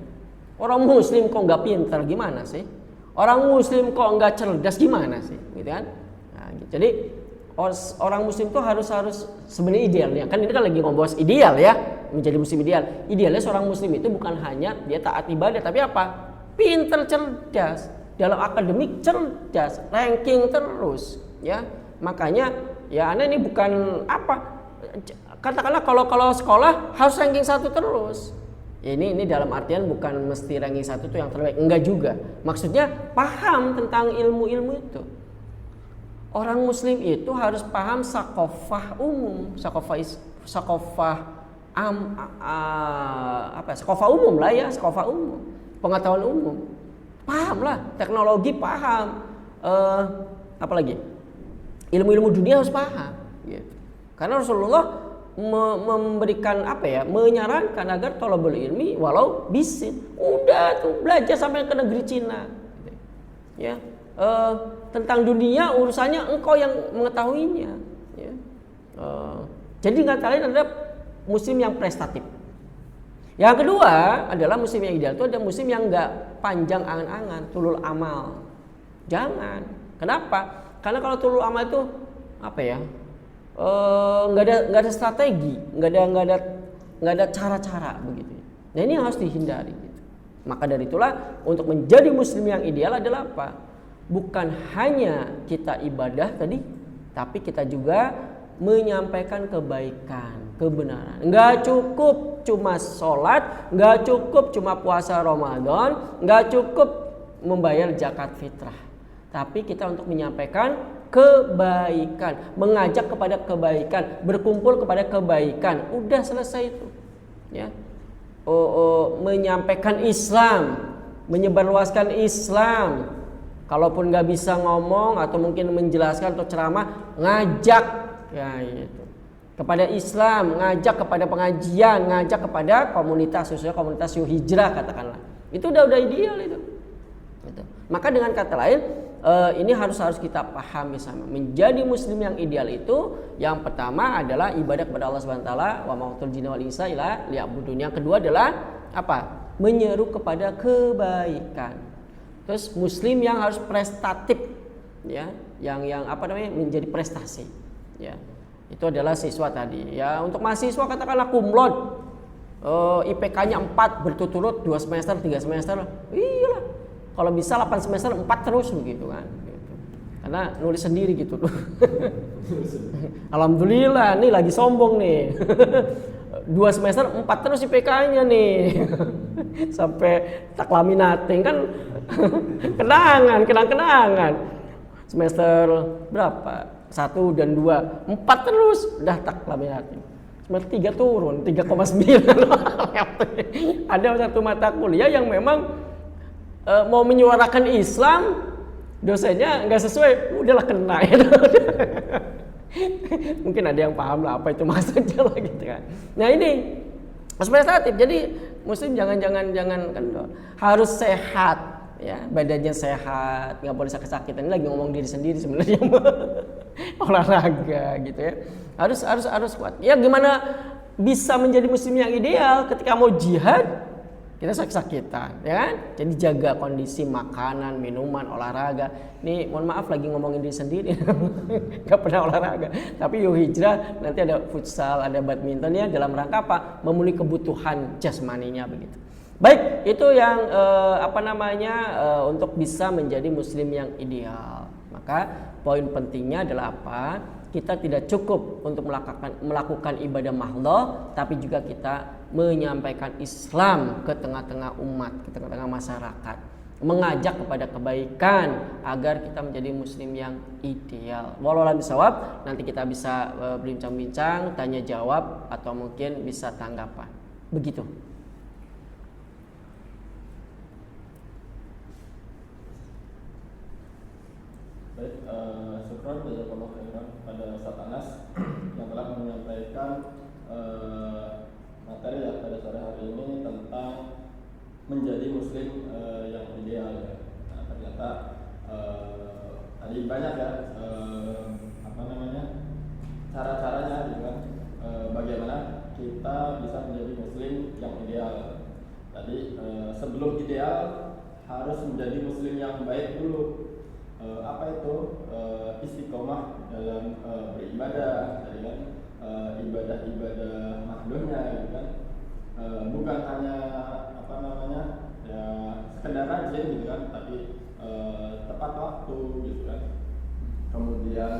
Orang muslim kok nggak pintar gimana sih? Orang muslim kok nggak cerdas gimana sih? Gitu kan? Nah, gitu. Jadi orang muslim tuh harus sebenarnya ideal ya. Kan ini kan lagi ngomong ideal ya. menjadi muslim ideal. Idealnya seorang muslim itu bukan hanya dia taat ibadah, tapi apa? Pinter, cerdas, dalam akademik cerdas, ranking terus, ya. Makanya ya Anda ini bukan apa? Katakanlah kalau sekolah harus ranking 1 terus. Ini dalam artian bukan mesti ranking 1 tuh yang terbaik, enggak juga. Maksudnya paham tentang ilmu-ilmu itu. Orang muslim itu harus paham sakofah umum, sakofah umum lah ya, sakofah umum, pengetahuan umum. Paham lah, teknologi paham, apalagi ilmu-ilmu dunia harus paham. Gitu. Karena Rasulullah memberikan menyarankan agar thalabul ilmi walau bisin. Udah tuh belajar sampai ke negeri Cina. Ya. Tentang dunia urusannya engkau yang mengetahuinya, ya. Jadi kata lain adalah muslim yang prestatif. Yang kedua adalah muslim yang ideal itu ada muslim yang enggak panjang angan-angan, tulul amal. Jangan. Kenapa? Karena kalau tulul amal itu nggak ada strategi, nggak ada cara-cara begitu. Nah ini yang harus dihindari. Gitu. Maka dari itulah untuk menjadi muslim yang ideal adalah apa? Bukan hanya kita ibadah tadi, tapi kita juga menyampaikan kebaikan, kebenaran. Nggak cukup cuma sholat, nggak cukup cuma puasa Ramadan, nggak cukup membayar zakat fitrah. Tapi kita untuk menyampaikan kebaikan, mengajak kepada kebaikan, berkumpul kepada kebaikan. Udah selesai itu. Ya. Menyampaikan Islam, menyebarluaskan Islam. Kalaupun nggak bisa ngomong atau mungkin menjelaskan atau ceramah, ngajak ya itu kepada Islam, ngajak kepada pengajian, ngajak kepada komunitas, khususnya komunitas hijrah katakanlah. Itu udah ideal itu. Gitu. Maka dengan kata lain, ini harus kita pahami sama. Menjadi muslim yang ideal itu yang pertama adalah ibadah kepada Allah Subhanahu wa taala, wa ma'utul jinna wal insa illa liya'budun. Yang kedua adalah apa? Menyeru kepada kebaikan. Terus muslim yang harus prestatif, ya, yang menjadi prestasi, ya. Itu adalah siswa tadi, ya. Untuk mahasiswa katakanlah kumlot, IPK-nya 4 berturut-turut 2 semester, 3 semester, iyalah. Kalau bisa 8 semester 4 terus begitu kan. Gitu. Karena nulis sendiri gitu tuh. Alhamdulillah nih lagi sombong nih. 2 semester 4 terus IPK-nya nih. Sampai taklaminating kan kenangan. Semester berapa? 1 dan 2, 4 terus udah taklaminating. Semester 3 turun 3,9. Ada satu mata kuliah yang memang mau menyuarakan Islam, dosennya nggak sesuai, udahlah kena ya. Mungkin ada yang paham lah apa itu maksudnya lah gitu kan. Nah ini prestatif. Jadi muslim jangan kendor. Harus sehat, ya, badannya sehat, nggak boleh sakit-sakitan. Ini lagi ngomong diri sendiri sebenarnya. Olahraga gitu ya. Harus kuat. Ya gimana bisa menjadi muslim yang ideal ketika mau jihad? Kita sakit-sakitan, ya kan? Jadi jaga kondisi makanan, minuman, olahraga. Nih, mohon maaf lagi ngomongin diri sendiri, nggak pernah olahraga. Tapi hijrah nanti ada futsal, ada badminton ya dalam rangka apa? Memenuhi kebutuhan jasmaninya begitu. Baik, itu yang untuk bisa menjadi muslim yang ideal. Maka poin pentingnya adalah apa? Kita tidak cukup untuk melakukan ibadah mahdhah, tapi juga kita menyampaikan Islam ke tengah-tengah umat, ke tengah-tengah masyarakat, mengajak kepada kebaikan agar kita menjadi muslim yang ideal. Wallahu a'lam bishawab. Nanti kita bisa berbincang-bincang, tanya jawab atau mungkin bisa tanggapan. Begitu. Baik, syukran jazakallahu khairan pada Ustaz Anas yang telah menyampaikan materi ya pada sore hari ini tentang menjadi muslim yang ideal ya. Nah, ternyata tadi banyak ya cara-caranya gitu kan, bagaimana kita bisa menjadi muslim yang ideal. Tadi sebelum ideal harus menjadi muslim yang baik dulu. Apa itu? Istiqomah dalam beribadah, tadi kan ibadah-ibadah mahdohnya gitu kan. hanya rajin gitu kan, tapi tepat waktu gitu kan. Kemudian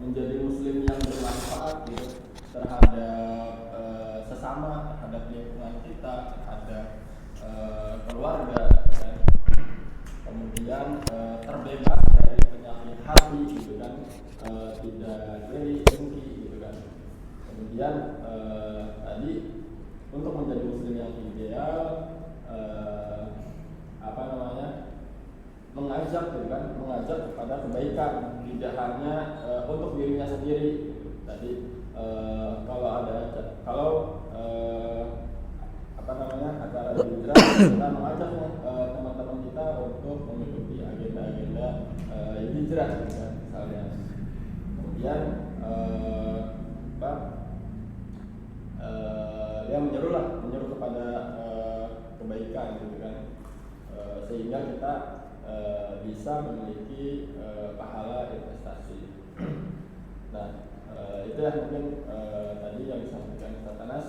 menjadi muslim yang bermanfaat gitu terhadap sesama, terhadap lingkungan kita, terhadap keluarga kan. Kemudian terbebas dari penyakit hati gitu kan, tidak iri dengki gitu kan. Kemudian tadi untuk menjadi muslim yang ideal mengajak gitu kan, mengajak kepada kebaikan, tidak hanya untuk dirinya sendiri. Tadi kalau acara hijrah, kita mengajak teman-teman kita untuk mengikuti agenda-agenda hijrah gitu kan, misalnya. Kemudian menyeru kepada kebaikan gitu kan, sehingga kita bisa memiliki pahala investasi. Nah, itu ya mungkin tadi yang disampaikan Ustaz Anas.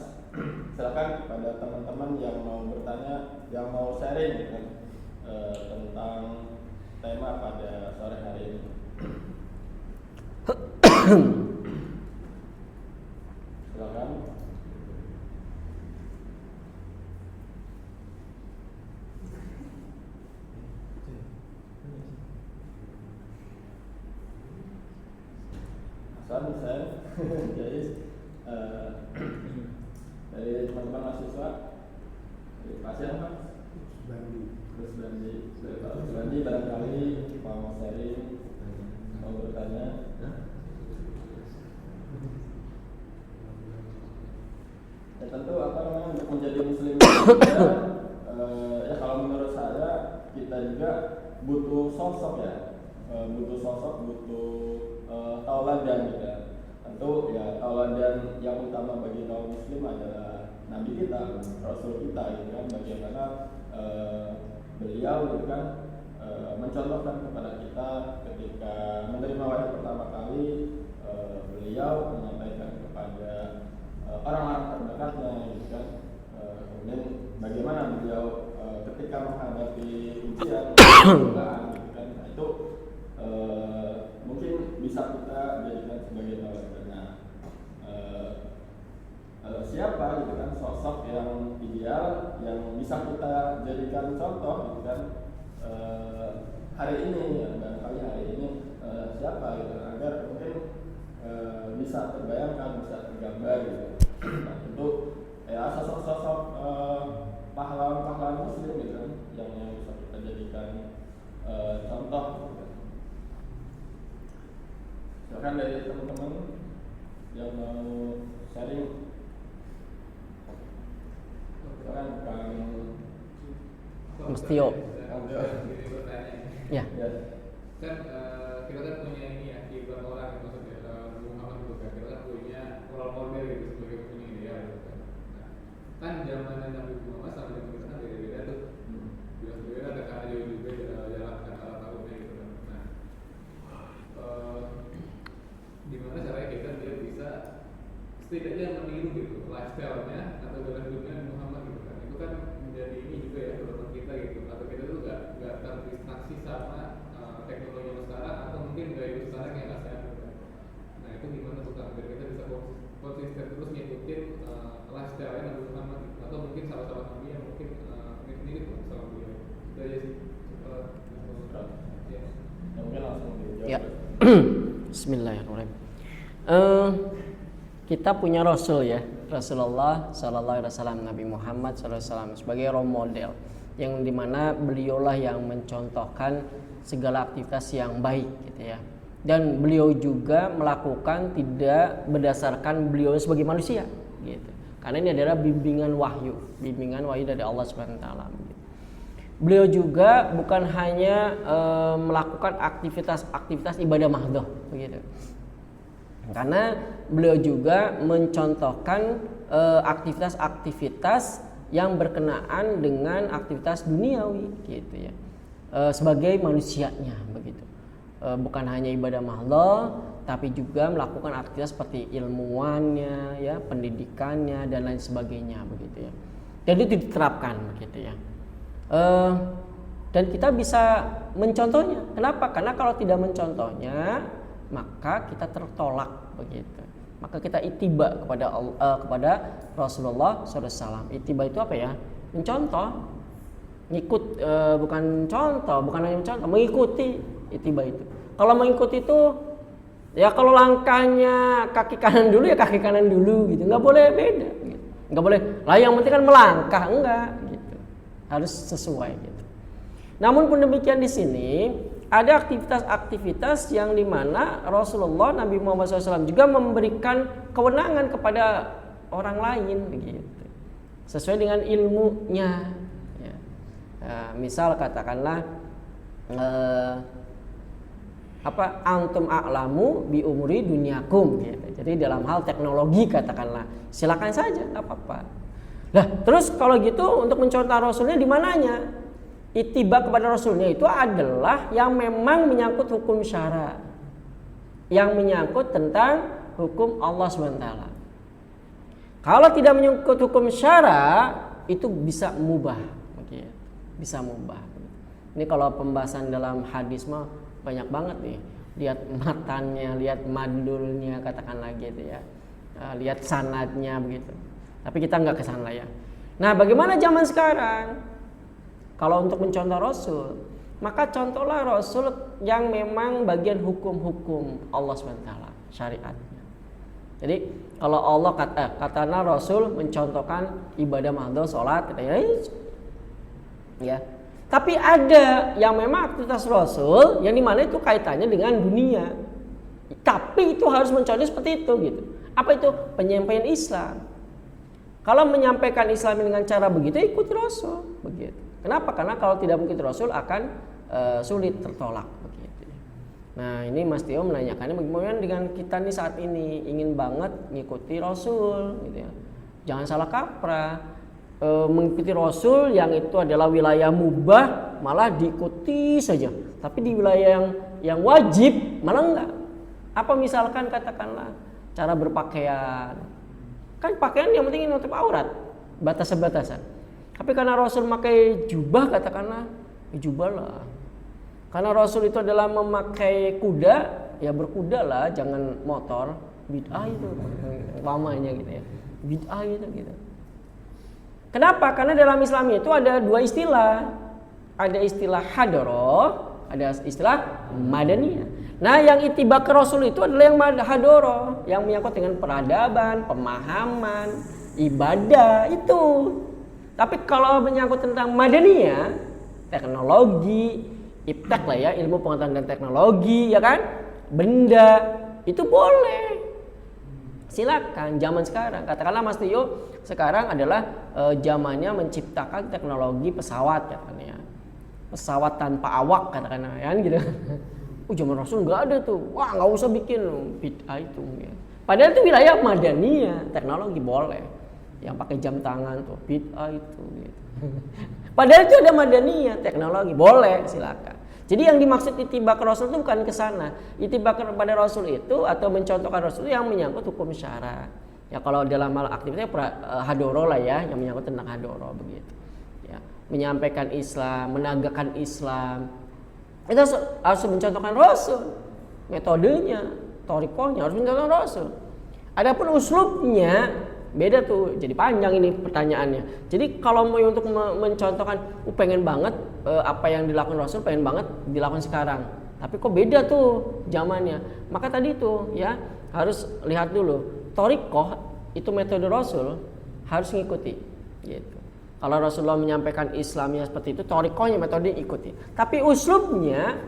Silakan kepada teman-teman yang mau bertanya, yang mau sharing gitu kan, tentang tema pada sore hari ini. Silakan. Saya jadi dari teman-teman mahasiswa, dari pasien Pak Bandi barangkali mau sharing, mau bertanya. Ya tentu untuk menjadi muslim ya kalau menurut saya kita juga butuh sosok ya, butuh tauladan gitu ya. Tentu ya tauladan yang utama bagi kaum muslim adalah nabi kita, rasul kita gitu kan, bagaimana beliau gitu kan mencontohkan kepada kita ketika menerima wahyu pertama kali. Beliau menyampaikan kepada orang-orang terdekatnya gitu kan, kemudian bagaimana beliau ketika menghadapi ujian godaan gitu kan. Nah, itu mungkin bisa kita jadikan sebagai tauladan. Siapa gitu kan sosok yang ideal yang bisa kita jadikan contoh gitu kan hari ini ya, barangkali hari ini siapa gitu agar mungkin bisa terbayangkan, bisa tergambar gitu. Nah, tentu ya sosok-sosok pahlawan-pahlawan muslim gitu kan yang bisa kita jadikan contoh gitu kan. Silakan dari teman-teman yang mau sharing. Silakan Kang Mustio. Ya. Kan kita kan punya ini ya, ibran orang gitu, maksudnya Muhammad gitu kan, kita kan punya role model gitu sebagai punya ideal gitu kan. Nah, kan zaman Nabi Muhammad sama zaman kita kan beda-beda tuh. Beda-beda ada karena jauh juga jalan antara tahunnya gitu kan. Nah, gimana caranya kita biar bisa setidaknya meniru gitu lifestyle-nya atau gaya hidupnya Muhammad gitu kan. Itu kan menjadi ini juga ya teman kita gitu, atau kita tuh gak terdistraksi sama teknologi yang sekarang atau mungkin gaya hidup sekarang yang gak sehat gitu kan. Nah, itu gimana tuh kan biar kita bisa konsisten terus ngikutin lifestyle-nya Nabi Muhammad gitu. Atau mungkin salah-salah Nabi yang mungkin mirip-mirip lah sama beliau. Itu aja sih. Mungkin langsung dijawab. Ya. Bismillahirrahmanirrahim. Kita punya Rasul ya, Rasulullah Sallallahu Alaihi Wasallam, Nabi Muhammad Sallallahu Alaihi Wasallam sebagai role model, yang dimana beliaulah yang mencontohkan segala aktivitas yang baik gitu ya. Dan beliau juga melakukan tidak berdasarkan beliau sebagai manusia gitu. Karena ini adalah bimbingan wahyu dari Allah Subhanahu wa taala. Beliau juga bukan hanya melakukan aktivitas ibadah mahdhah begitu. Karena beliau juga mencontohkan aktivitas-aktivitas yang berkenaan dengan aktivitas duniawi gitu ya, sebagai manusianya begitu. Bukan hanya ibadah mahdhah, tapi juga melakukan aktivitas seperti ilmuwannya ya, pendidikannya dan lain sebagainya begitu ya. Jadi itu diterapkan begitu ya. Dan kita bisa mencontohnya. Kenapa? Karena kalau tidak mencontohnya, maka kita tertolak begitu. Maka kita ittiba kepada Rasulullah SAW. Ittiba itu apa ya? Mencontoh, ngikut, bukan hanya mencontoh, mengikuti. Ittiba itu. Kalau mengikuti itu, ya kalau langkahnya kaki kanan dulu ya kaki kanan dulu gitu. Nggak boleh beda. Gitu. Nggak boleh. Lah yang penting kan melangkah, enggak. Gitu. Harus sesuai gitu. Namun pun demikian di sini ada aktivitas-aktivitas yang dimana Rasulullah Nabi Muhammad SAW juga memberikan kewenangan kepada orang lain begitu, sesuai dengan ilmunya. Ya. Misal katakanlah antum a'lamu bi umuri dunyakum. Gitu. Jadi dalam hal teknologi katakanlah, silakan saja, nggak apa-apa. Nah terus kalau gitu untuk mencontoh Rasulnya di mananya? Ittiba kepada Rasulnya itu adalah yang memang menyangkut hukum syara, yang menyangkut tentang hukum Allah SWT. Kalau tidak menyangkut hukum syara itu bisa mubah, bisa mubah. Ini kalau pembahasan dalam hadis mah banyak banget nih. Lihat matanya, lihat mandulnya katakanlah gitu ya, lihat sanadnya begitu. Tapi kita nggak ke sana ya. Nah bagaimana zaman sekarang? Kalau untuk mencontoh Rasul, maka contohlah Rasul yang memang bagian hukum-hukum Allah SWT, syariatnya. Jadi kalau Allah katanya Rasul mencontohkan ibadah mahdoh, sholat, katanya ya. Tapi ada yang memang aktivitas Rasul yang dimana itu kaitannya dengan dunia. Tapi itu harus mencontoh seperti itu gitu. Apa itu? Penyampaian Islam. Kalau menyampaikan Islam dengan cara begitu, ikuti Rasul begitu. Kenapa? Karena kalau tidak mengikuti Rasul akan sulit tertolak begitu. Nah ini Mas Tio menanyakannya bagaimana dengan kita nih saat ini ingin banget mengikuti Rasul gitu ya. Jangan salah kaprah, mengikuti Rasul yang itu adalah wilayah mubah malah diikuti saja. Tapi di wilayah yang wajib malah enggak. Apa misalkan katakanlah cara berpakaian. Kan pakaian yang penting menutup aurat, batasan-batasan. Tapi karena Rasul memakai jubah katakanlah, jubah lah. Karena Rasul itu adalah memakai kuda, ya berkuda lah, jangan motor. Bid'ah itu, umpamanya gitu ya. Bid'ah itu gitu. Kenapa? Karena dalam Islam itu ada dua istilah. Ada istilah hadoroh, ada istilah madaniyah. Nah yang ittiba ke Rasul itu adalah yang hadoroh, yang menyangkut dengan peradaban, pemahaman, ibadah itu. Tapi kalau menyangkut tentang madaniyah, teknologi, iptek lah ya, ilmu pengetahuan dan teknologi ya kan, benda itu boleh. Silakan zaman sekarang. Katakanlah Mas Tio sekarang adalah zamannya menciptakan teknologi pesawat katanya. Pesawat tanpa awak katakanlah kan gitu. Zaman Rasul nggak ada tuh. Wah nggak usah bikin bid'ah itu. Ya. Padahal itu wilayah madaniyah, teknologi boleh. Yang pakai jam tangan tuh bid'ah itu gitu. Padahal itu ada madaniyah, teknologi boleh, silakan. Jadi yang dimaksud ittiba ke Rasul itu bukan ke sana. Ittiba kepada Rasul itu atau mencontohkan Rasul yang menyangkut hukum syara. Ya kalau dalam hal aktivitasnya hadoro lah ya, yang menyangkut tentang hadoro begitu. Ya, menyampaikan Islam, menegakkan Islam. Itu harus mencontohkan Rasul. Metodenya, thariqahnya harus mencontohkan Rasul. Adapun uslubnya beda tuh, jadi panjang ini pertanyaannya. Jadi kalau mau untuk mencontohkan, pengen banget apa yang dilakukan Rasul, pengen banget dilakukan sekarang. Tapi kok beda tuh zamannya. Maka tadi tuh ya harus lihat dulu. Thariqah itu metode Rasul harus ngikuti. Gitu. Kalau Rasulullah menyampaikan Islamnya seperti itu, thariqahnya metode ikuti. Tapi uslubnya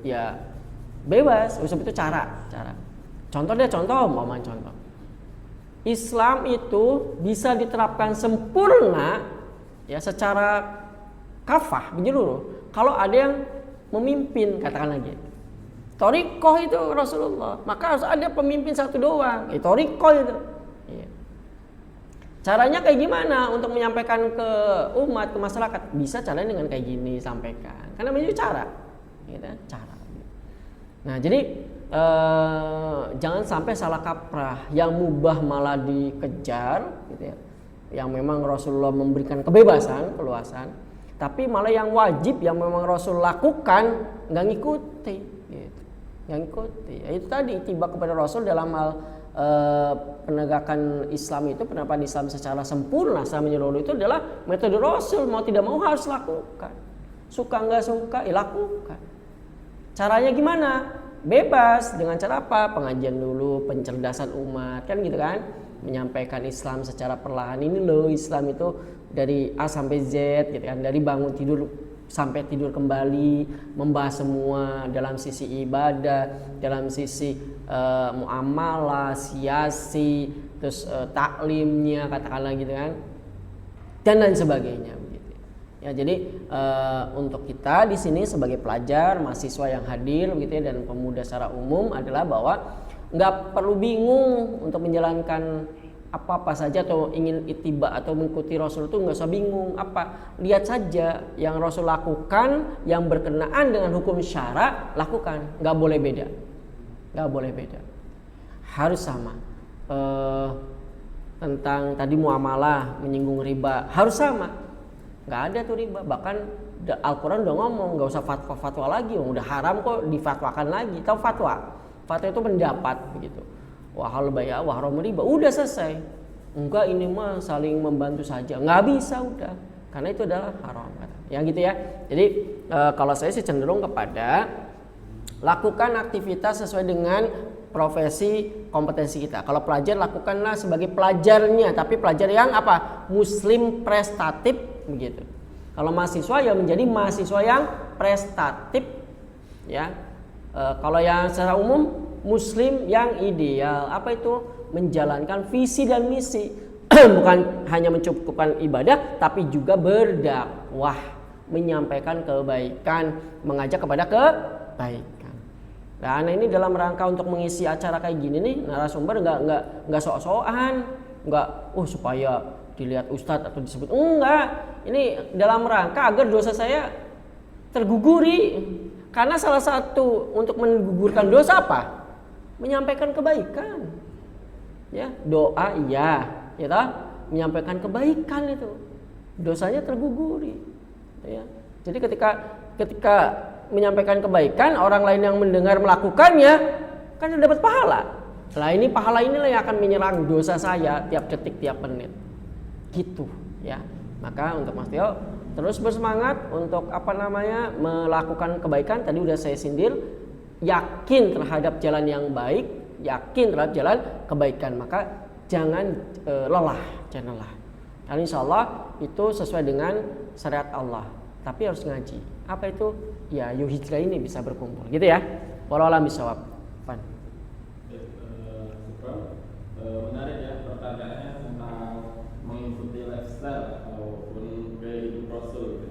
ya bebas. Uslub itu cara. Contoh contoh. Islam itu bisa diterapkan sempurna ya secara kafah menyeluruh kalau ada yang memimpin katakan lagi. Thariqah itu Rasulullah, maka harus ada pemimpin satu doang. Thariqah itu. Ya. Caranya kayak gimana untuk menyampaikan ke umat, ke masyarakat? Bisa caranya dengan kayak gini sampaikan. Karena itu cara. Gitu, cara. Nah, jadi jangan sampai salah kaprah, yang mubah malah dikejar gitu ya. Yang memang Rasulullah memberikan kebebasan, keluasan, Tapi malah yang wajib yang memang Rasul lakukan nggak ngikuti, gitu. Nggak ngikuti. Ya, itu tadi ittiba kepada Rasul dalam hal penegakan Islam itu, penerapan Islam secara sempurna, secara menyeluruh itu adalah metode Rasul. Mau tidak mau harus lakukan. Suka nggak suka, lakukan. Caranya gimana? Bebas. Dengan cara apa? Pengajian dulu, pencerdasan umat, kan gitu kan? Menyampaikan Islam secara perlahan. Ini loh Islam itu dari A sampai Z, gitu kan? Dari bangun tidur sampai tidur kembali, membahas semua dalam sisi ibadah, dalam sisi muamalah, siasi, terus taklimnya, katakanlah gitu kan, dan lain sebagainya. Begitu. Ya, jadi untuk kita di sini sebagai pelajar, mahasiswa yang hadir, begitu ya, dan pemuda secara umum adalah bahwa nggak perlu bingung untuk menjalankan apa-apa saja atau ingin ittiba atau mengikuti Rasul itu nggak usah bingung. Apa? Lihat saja yang Rasul lakukan yang berkenaan dengan hukum syara, lakukan. Nggak boleh beda. Nggak boleh beda. Harus sama. Tentang tadi muamalah, menyinggung riba, harus sama. Nggak ada tuh riba. Bahkan Al-Quran udah ngomong nggak usah fatwa-fatwa lagi. Udah haram kok difatwakan lagi. Tahu fatwa? Fatwa itu pendapat begitu. Wahal bay'a wa haram riba, udah selesai. Enggak, ini mah saling membantu saja, nggak bisa udah, karena itu adalah haram. Ya gitu ya. Jadi kalau saya sih cenderung kepada lakukan aktivitas sesuai dengan profesi kompetensi kita. Kalau pelajar, lakukanlah sebagai pelajarnya, tapi pelajar yang apa? Muslim prestatif begitu. Kalau mahasiswa ya menjadi mahasiswa yang prestatif ya. Kalau yang secara umum Muslim yang ideal. Apa itu? Menjalankan visi dan misi. Bukan hanya mencukupkan ibadah, tapi juga berdakwah, menyampaikan kebaikan, mengajak kepada kebaikan. Nah, ini dalam rangka untuk mengisi acara kayak gini nih, narasumber nggak sok-sokan, nggak supaya dilihat ustadz atau disebut, enggak. Ini dalam rangka agar dosa saya terguguri. Karena salah satu untuk menggugurkan dosa apa? Menyampaikan kebaikan, ya, doa iya, ya toh? Menyampaikan kebaikan itu dosanya terguguri, ya. Jadi ketika menyampaikan kebaikan, orang lain yang mendengar melakukannya kan dapat pahala. Nah, ini pahala inilah yang akan menyerang dosa saya tiap detik, tiap menit, gitu, ya. Maka untuk Mas Tio terus bersemangat untuk melakukan kebaikan. Tadi udah saya sindir. Yakin terhadap jalan yang baik, yakin terhadap jalan kebaikan, maka jangan lelah, jangan lelah. Karena insya Allah itu sesuai dengan syariat Allah. Tapi harus ngaji. Apa itu? Ya, yuk hijrah ini bisa berkumpul, gitu ya. Wallahu a'lam bishawab. Pan. Menarik ya pertanyaannya tentang mengikuti lifestyle ataupun gaya hidup Rasul.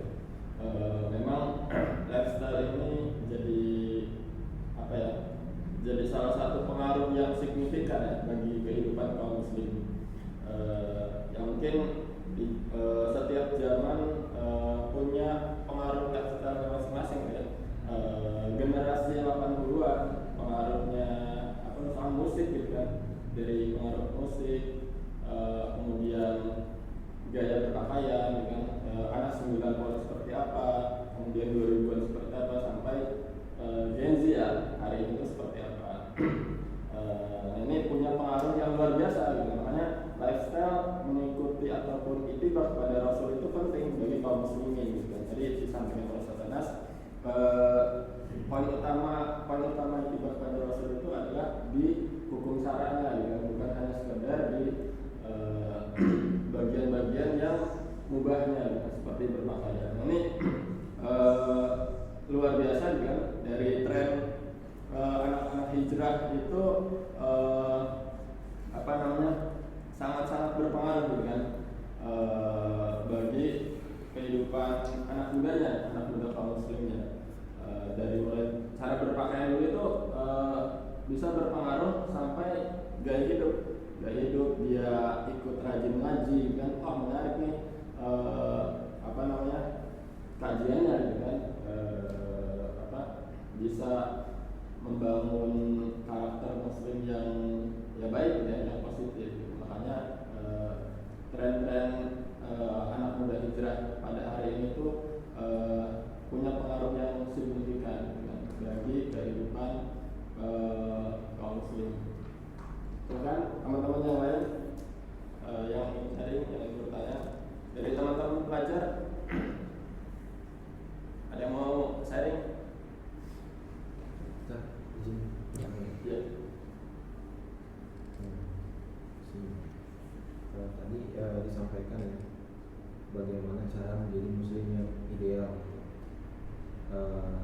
Memang lifestyle ini jadi salah satu pengaruh yang signifikan ya bagi kehidupan kaum muslim. Yang mungkin setiap zaman punya pengaruh lifestyle masing-masing ya. Generasi 80-an pengaruhnya sama musik gitu kan, dari pengaruh musik, kemudian gaya berpakaian gitu kan, anak 90-an seperti apa, kemudian 2000-an seperti apa, sampai Gen Z ya hari ini itu seperti apa. Ini punya pengaruh yang luar biasa gitu. Makanya lifestyle mengikuti ataupun ittiba kepada Rasul itu penting bagi kaum muslimin gitu. Jadi disampaikan oleh Ustaz Anas, poin utama ittiba kepada Rasul itu adalah di hukum syara'nya gitu. Bukan hanya sekedar di bagian-bagian yang mubahnya gitu, seperti berpakaian. Ini luar biasa juga dari tren anak-anak hijrah itu sangat-sangat berpengaruh gitu kan bagi kehidupan anak muda kaum muslimnya. Dari mulai cara berpakaian dulu itu bisa berpengaruh sampai gaya hidup dia ikut rajin ngaji kan, menarik nih kajiannya gitu kan, bisa membangun karakter muslim yang baik ya, yang positif. Makanya tren signifikan bagi kehidupan kaum muslim. Bahkan teman-teman yang lain yang ingin sharing, yang ingin bertanya dari teman-teman pelajar, ada yang mau sharing? Ya. Tadi disampaikan ya bagaimana cara menjadi muslim yang ideal.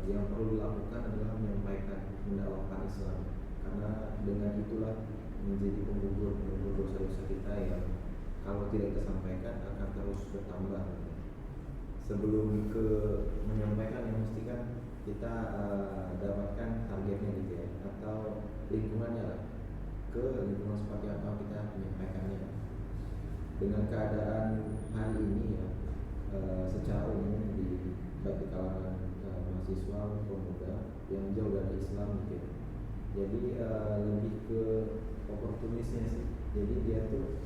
Yang perlu dilakukan adalah menyampaikan, mendakwahkan Islam, karena dengan itulah menjadi penggugur dosa-dosa kita yang kalau tidak disampaikan akan terus bertambah. Sebelum ke menyampaikan yang mesti kan kita dapatkan targetnya gitu ya, atau lingkungannya lah, ke lingkungan seperti apa kita menyampaikannya. Dengan keadaan hari ini ya, secara umum di baik kalangan mahasiswa pemuda yang jauh dari Islam gitu ya. Jadi lebih ke oportunisnya sih. Jadi dia tuh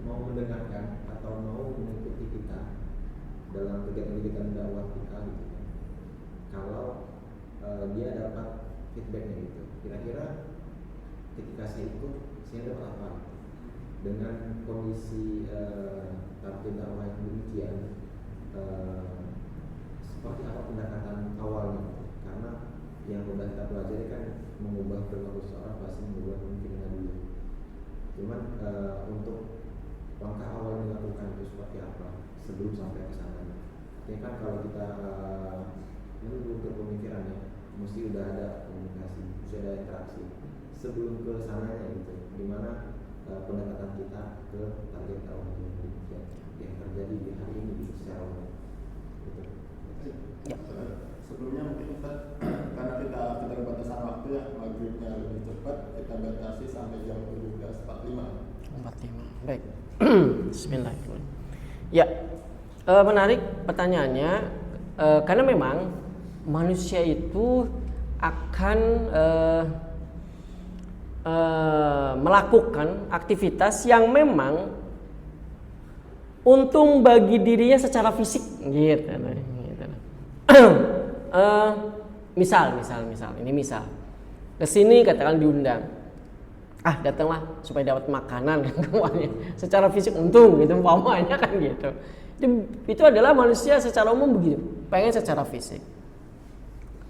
mau mendengarkan atau mau mengikuti kita dalam kegiatan-kegiatan dakwah kita gitu kan. Kalau dia dapat feedbacknya gitu, kira-kira ketika saya ikut saya dapat apa? Dengan kondisi target dakwah yang demikian, seperti apa pendekatan awalnya? Karena yang sudah kita pelajari kan mengubah perilaku seseorang pasti mengubah pemikirannya dulu. Cuman untuk langkah awal yang dilakukan itu seperti apa sebelum sampai ke sana? Artinya kan kalau kita menunggu ke pemikirannya, mesti udah ada komunikasi, mesti ada interaksi sebelum ke sananya gitu. Gimana pendekatan kita ke target dakwah yang terjadi di hari ini secara umum. Gitu. Ya. Sebelumnya mungkin karena kita keterbatasan waktu ya, maghribnya lebih cepat, kita batasi sampai jam 17.45. Baik. Bismillahirrahmanirrahim. Ya, menarik pertanyaannya, karena memang manusia itu akan melakukan aktivitas yang memang untung bagi dirinya secara fisik, gitu. Misal, ini misal. Kesini katakan diundang, datanglah supaya dapat makanan kan, secara fisik untung gitu, umpamanya kan gitu. Itu adalah manusia secara umum begitu, pengen secara fisik.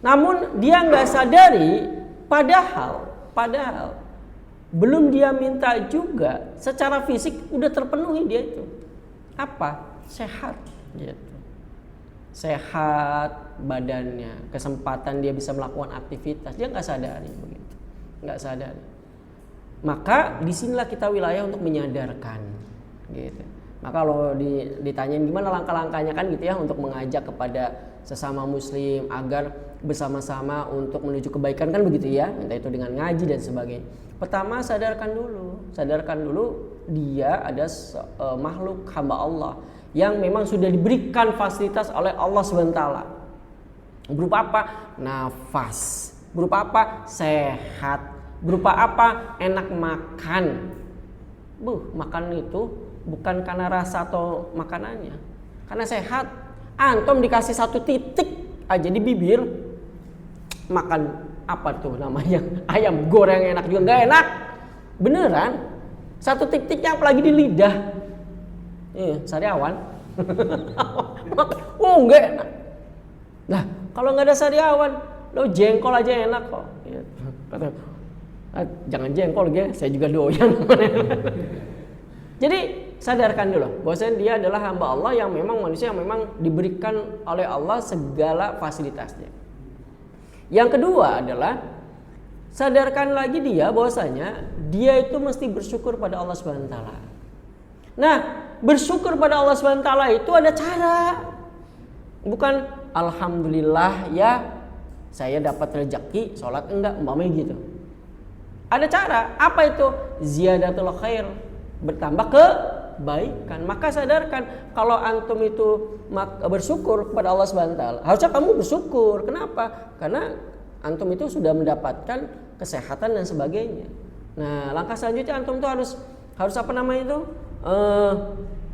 Namun dia nggak sadari, padahal belum dia minta juga, secara fisik udah terpenuhi dia itu. Apa? Sehat gitu. Sehat badannya, kesempatan dia bisa melakukan aktivitas, dia nggak sadari begitu, nggak sadari. Maka disinilah kita wilayah untuk menyadarkan, gitu. Maka kalau ditanyain gimana langkah-langkahnya kan gitu ya, untuk mengajak kepada sesama muslim agar bersama-sama untuk menuju kebaikan kan begitu ya, entah itu dengan ngaji dan sebagainya. Pertama sadarkan dulu dia ada makhluk hamba Allah yang memang sudah diberikan fasilitas oleh Allah SWT. Berupa apa? Nafas. Berupa apa? Sehat. Berupa apa? Enak makan. Makan itu bukan karena rasa atau makanannya, karena sehat. Antum dikasih 1 titik aja di bibir, makan apa tuh namanya? Ayam goreng enak juga nggak enak. Beneran. 1 titiknya apalagi di lidah. Sariawan. Nggak enak. Nah, kalau nggak ada sariawan, lo jengkol aja enak kok. Jangan jengkol ya, saya juga doyan. Jadi sadarkan dulu bahwasanya dia adalah hamba Allah yang memang manusia yang memang diberikan oleh Allah segala fasilitasnya. Yang kedua adalah sadarkan lagi dia bahwasanya dia itu mesti bersyukur pada Allah SWT. Nah, bersyukur pada Allah SWT itu ada cara. Bukan alhamdulillah ya saya dapat rezeki, sholat enggak, umpamanya gitu. Ada cara. Apa itu? Ziyadatul khair, bertambah kebaikan. Maka sadarkan kalau antum itu bersyukur kepada Allah SWT, harusnya kamu bersyukur. Kenapa? Karena antum itu sudah mendapatkan kesehatan dan sebagainya. Nah, langkah selanjutnya antum itu harus apa namanya itu?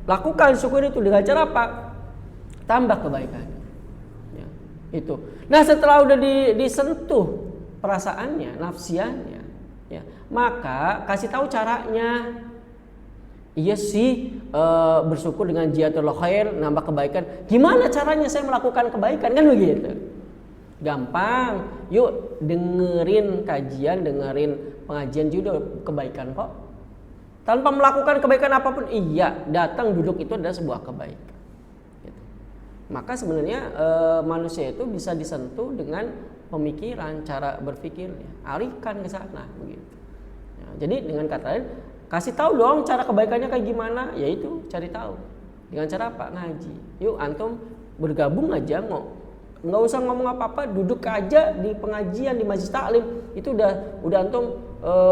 Lakukan syukur itu dengan cara apa? Tambah kebaikan. Ya. Itu. Nah, setelah udah disentuh perasaannya, nafsiannya, ya, maka kasih tahu caranya. Iya sih, bersyukur dengan jiatul khair, nambah kebaikan. Gimana caranya saya melakukan kebaikan, kan begitu? Gampang. Yuk dengerin kajian, dengerin pengajian juga kebaikan kok. Tanpa melakukan kebaikan apapun, iya, datang duduk itu adalah sebuah kebaikan. Gitu. Maka sebenarnya manusia itu bisa disentuh dengan pemikiran, cara berpikirnya. Alihkan ke sana, begitu. Ya, jadi dengan kata lain, kasih tahu dong cara kebaikannya kayak gimana, yaitu cari tahu. Dengan cara apa? Ngaji. Yuk antum bergabung aja, nggak usah ngomong apa-apa, duduk aja di pengajian, di majelis taklim, itu udah antum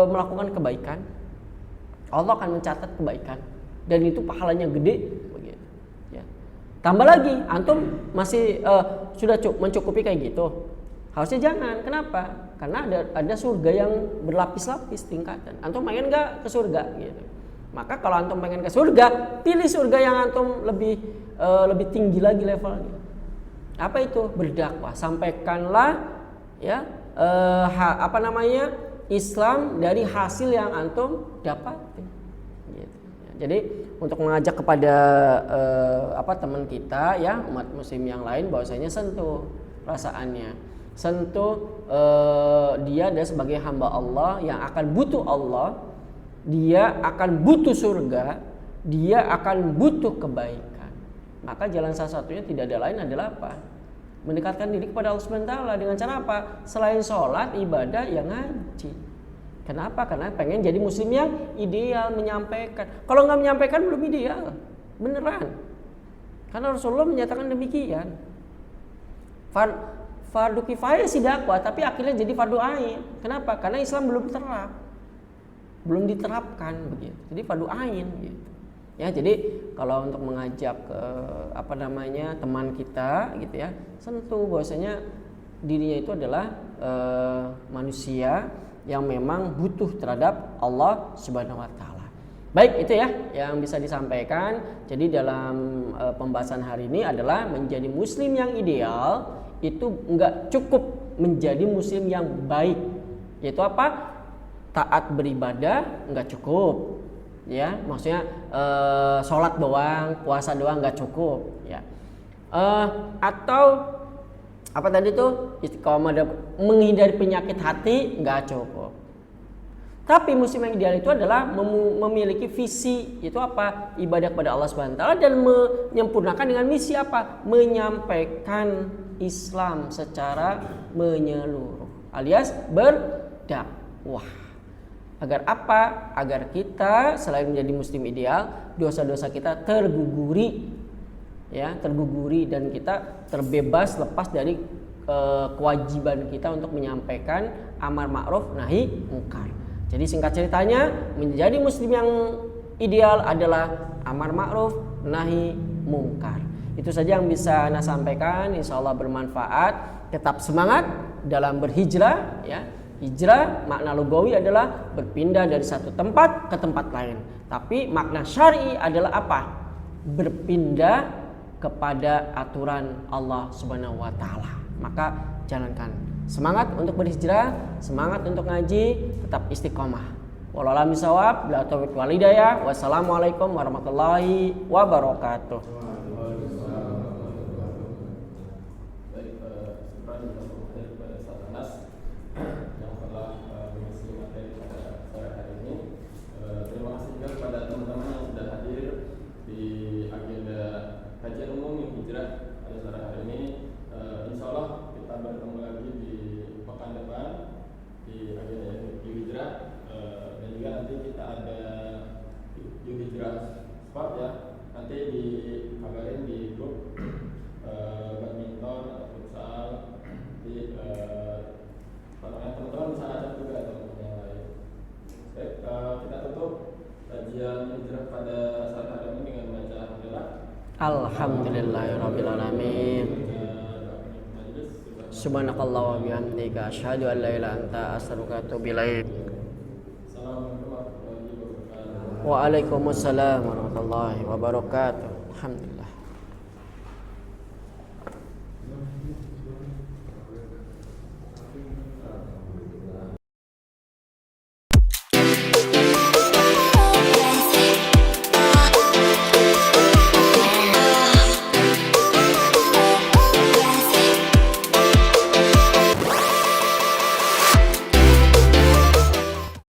melakukan kebaikan. Allah akan mencatat kebaikan dan itu pahalanya gede, begitu. Ya. Tambah lagi, antum masih sudah mencukupi kayak gitu. Harusnya jangan. Kenapa? Karena ada surga yang berlapis-lapis tingkatan. Antum pengen nggak ke surga? Gitu. Maka kalau antum pengen ke surga, pilih surga yang antum lebih tinggi lagi levelnya. Apa itu? Berdakwah. Sampaikanlah ya Islam dari hasil yang antum dapatin. Gitu. Jadi untuk mengajak kepada teman kita ya, umat muslim yang lain, bahwasanya sentuh perasaannya. Sentuh dia adalah sebagai hamba Allah yang akan butuh Allah, dia akan butuh surga, dia akan butuh kebaikan. Maka jalan salah satunya tidak ada lain adalah apa? Mendekatkan diri kepada Allah SWT dengan cara apa? Selain sholat, ibadah, ya ngaji. Kenapa? Karena pengen jadi muslim yang ideal, menyampaikan. Kalau nggak menyampaikan belum ideal, beneran. Karena Rasulullah menyatakan demikian. Fardu kifayah sih dakwah, tapi akhirnya jadi fardu ain. Kenapa? Karena Islam belum diterapkan begitu. Jadi fardu ain gitu. Ya, jadi kalau untuk mengajak teman kita gitu ya, sentuh bahwasanya dirinya itu adalah manusia yang memang butuh terhadap Allah Subhanahu wa taala. Baik, itu ya yang bisa disampaikan. Jadi dalam pembahasan hari ini adalah menjadi muslim yang ideal itu enggak cukup menjadi muslim yang baik. Yaitu apa? Taat beribadah enggak cukup. Ya, maksudnya sholat doang, puasa doang enggak cukup, ya. Atau apa tadi tuh? Istiqomah menghindari penyakit hati enggak cukup. Tapi muslim yang ideal itu adalah memiliki visi, itu apa? Ibadah kepada Allah Subhanahu wa taala dan menyempurnakan dengan misi apa? Menyampaikan Islam secara menyeluruh, alias berdakwah. Agar apa? Agar kita selain menjadi muslim ideal, dosa-dosa kita terguguri dan kita terbebas lepas dari kewajiban kita untuk menyampaikan amar ma'ruf nahi munkar. Jadi singkat ceritanya, menjadi muslim yang ideal adalah amar ma'ruf nahi munkar. Itu saja yang bisa Ana sampaikan, insya Allah bermanfaat. Tetap semangat dalam berhijrah ya. Hijrah makna lugawi adalah berpindah dari satu tempat ke tempat lain. Tapi makna syar'i adalah apa? Berpindah kepada aturan Allah Subhanahu wa taala. Maka jalankan. Semangat untuk berhijrah, semangat untuk ngaji, tetap istiqomah. Wallahu a'lam bishawab, bila taufiq wal hidayah. Wassalamualaikum warahmatullahi wabarakatuh. Nanti dikabarin di grup badminton atau futsal, di teman-teman bisa ajak juga teman-teman yang lain. Baik, kita tutup kajian hijrah pada saat hari ini dengan membaca alhamdulillah. Alhamdulillahirabbil alamin. Subhanakallah wa bihamdika asyhadu an la ilaha illa anta astaghfiruka wa atubu ilaik. Waalaikumsalam warahmatullahi wabarakatuh. Alhamdulillah.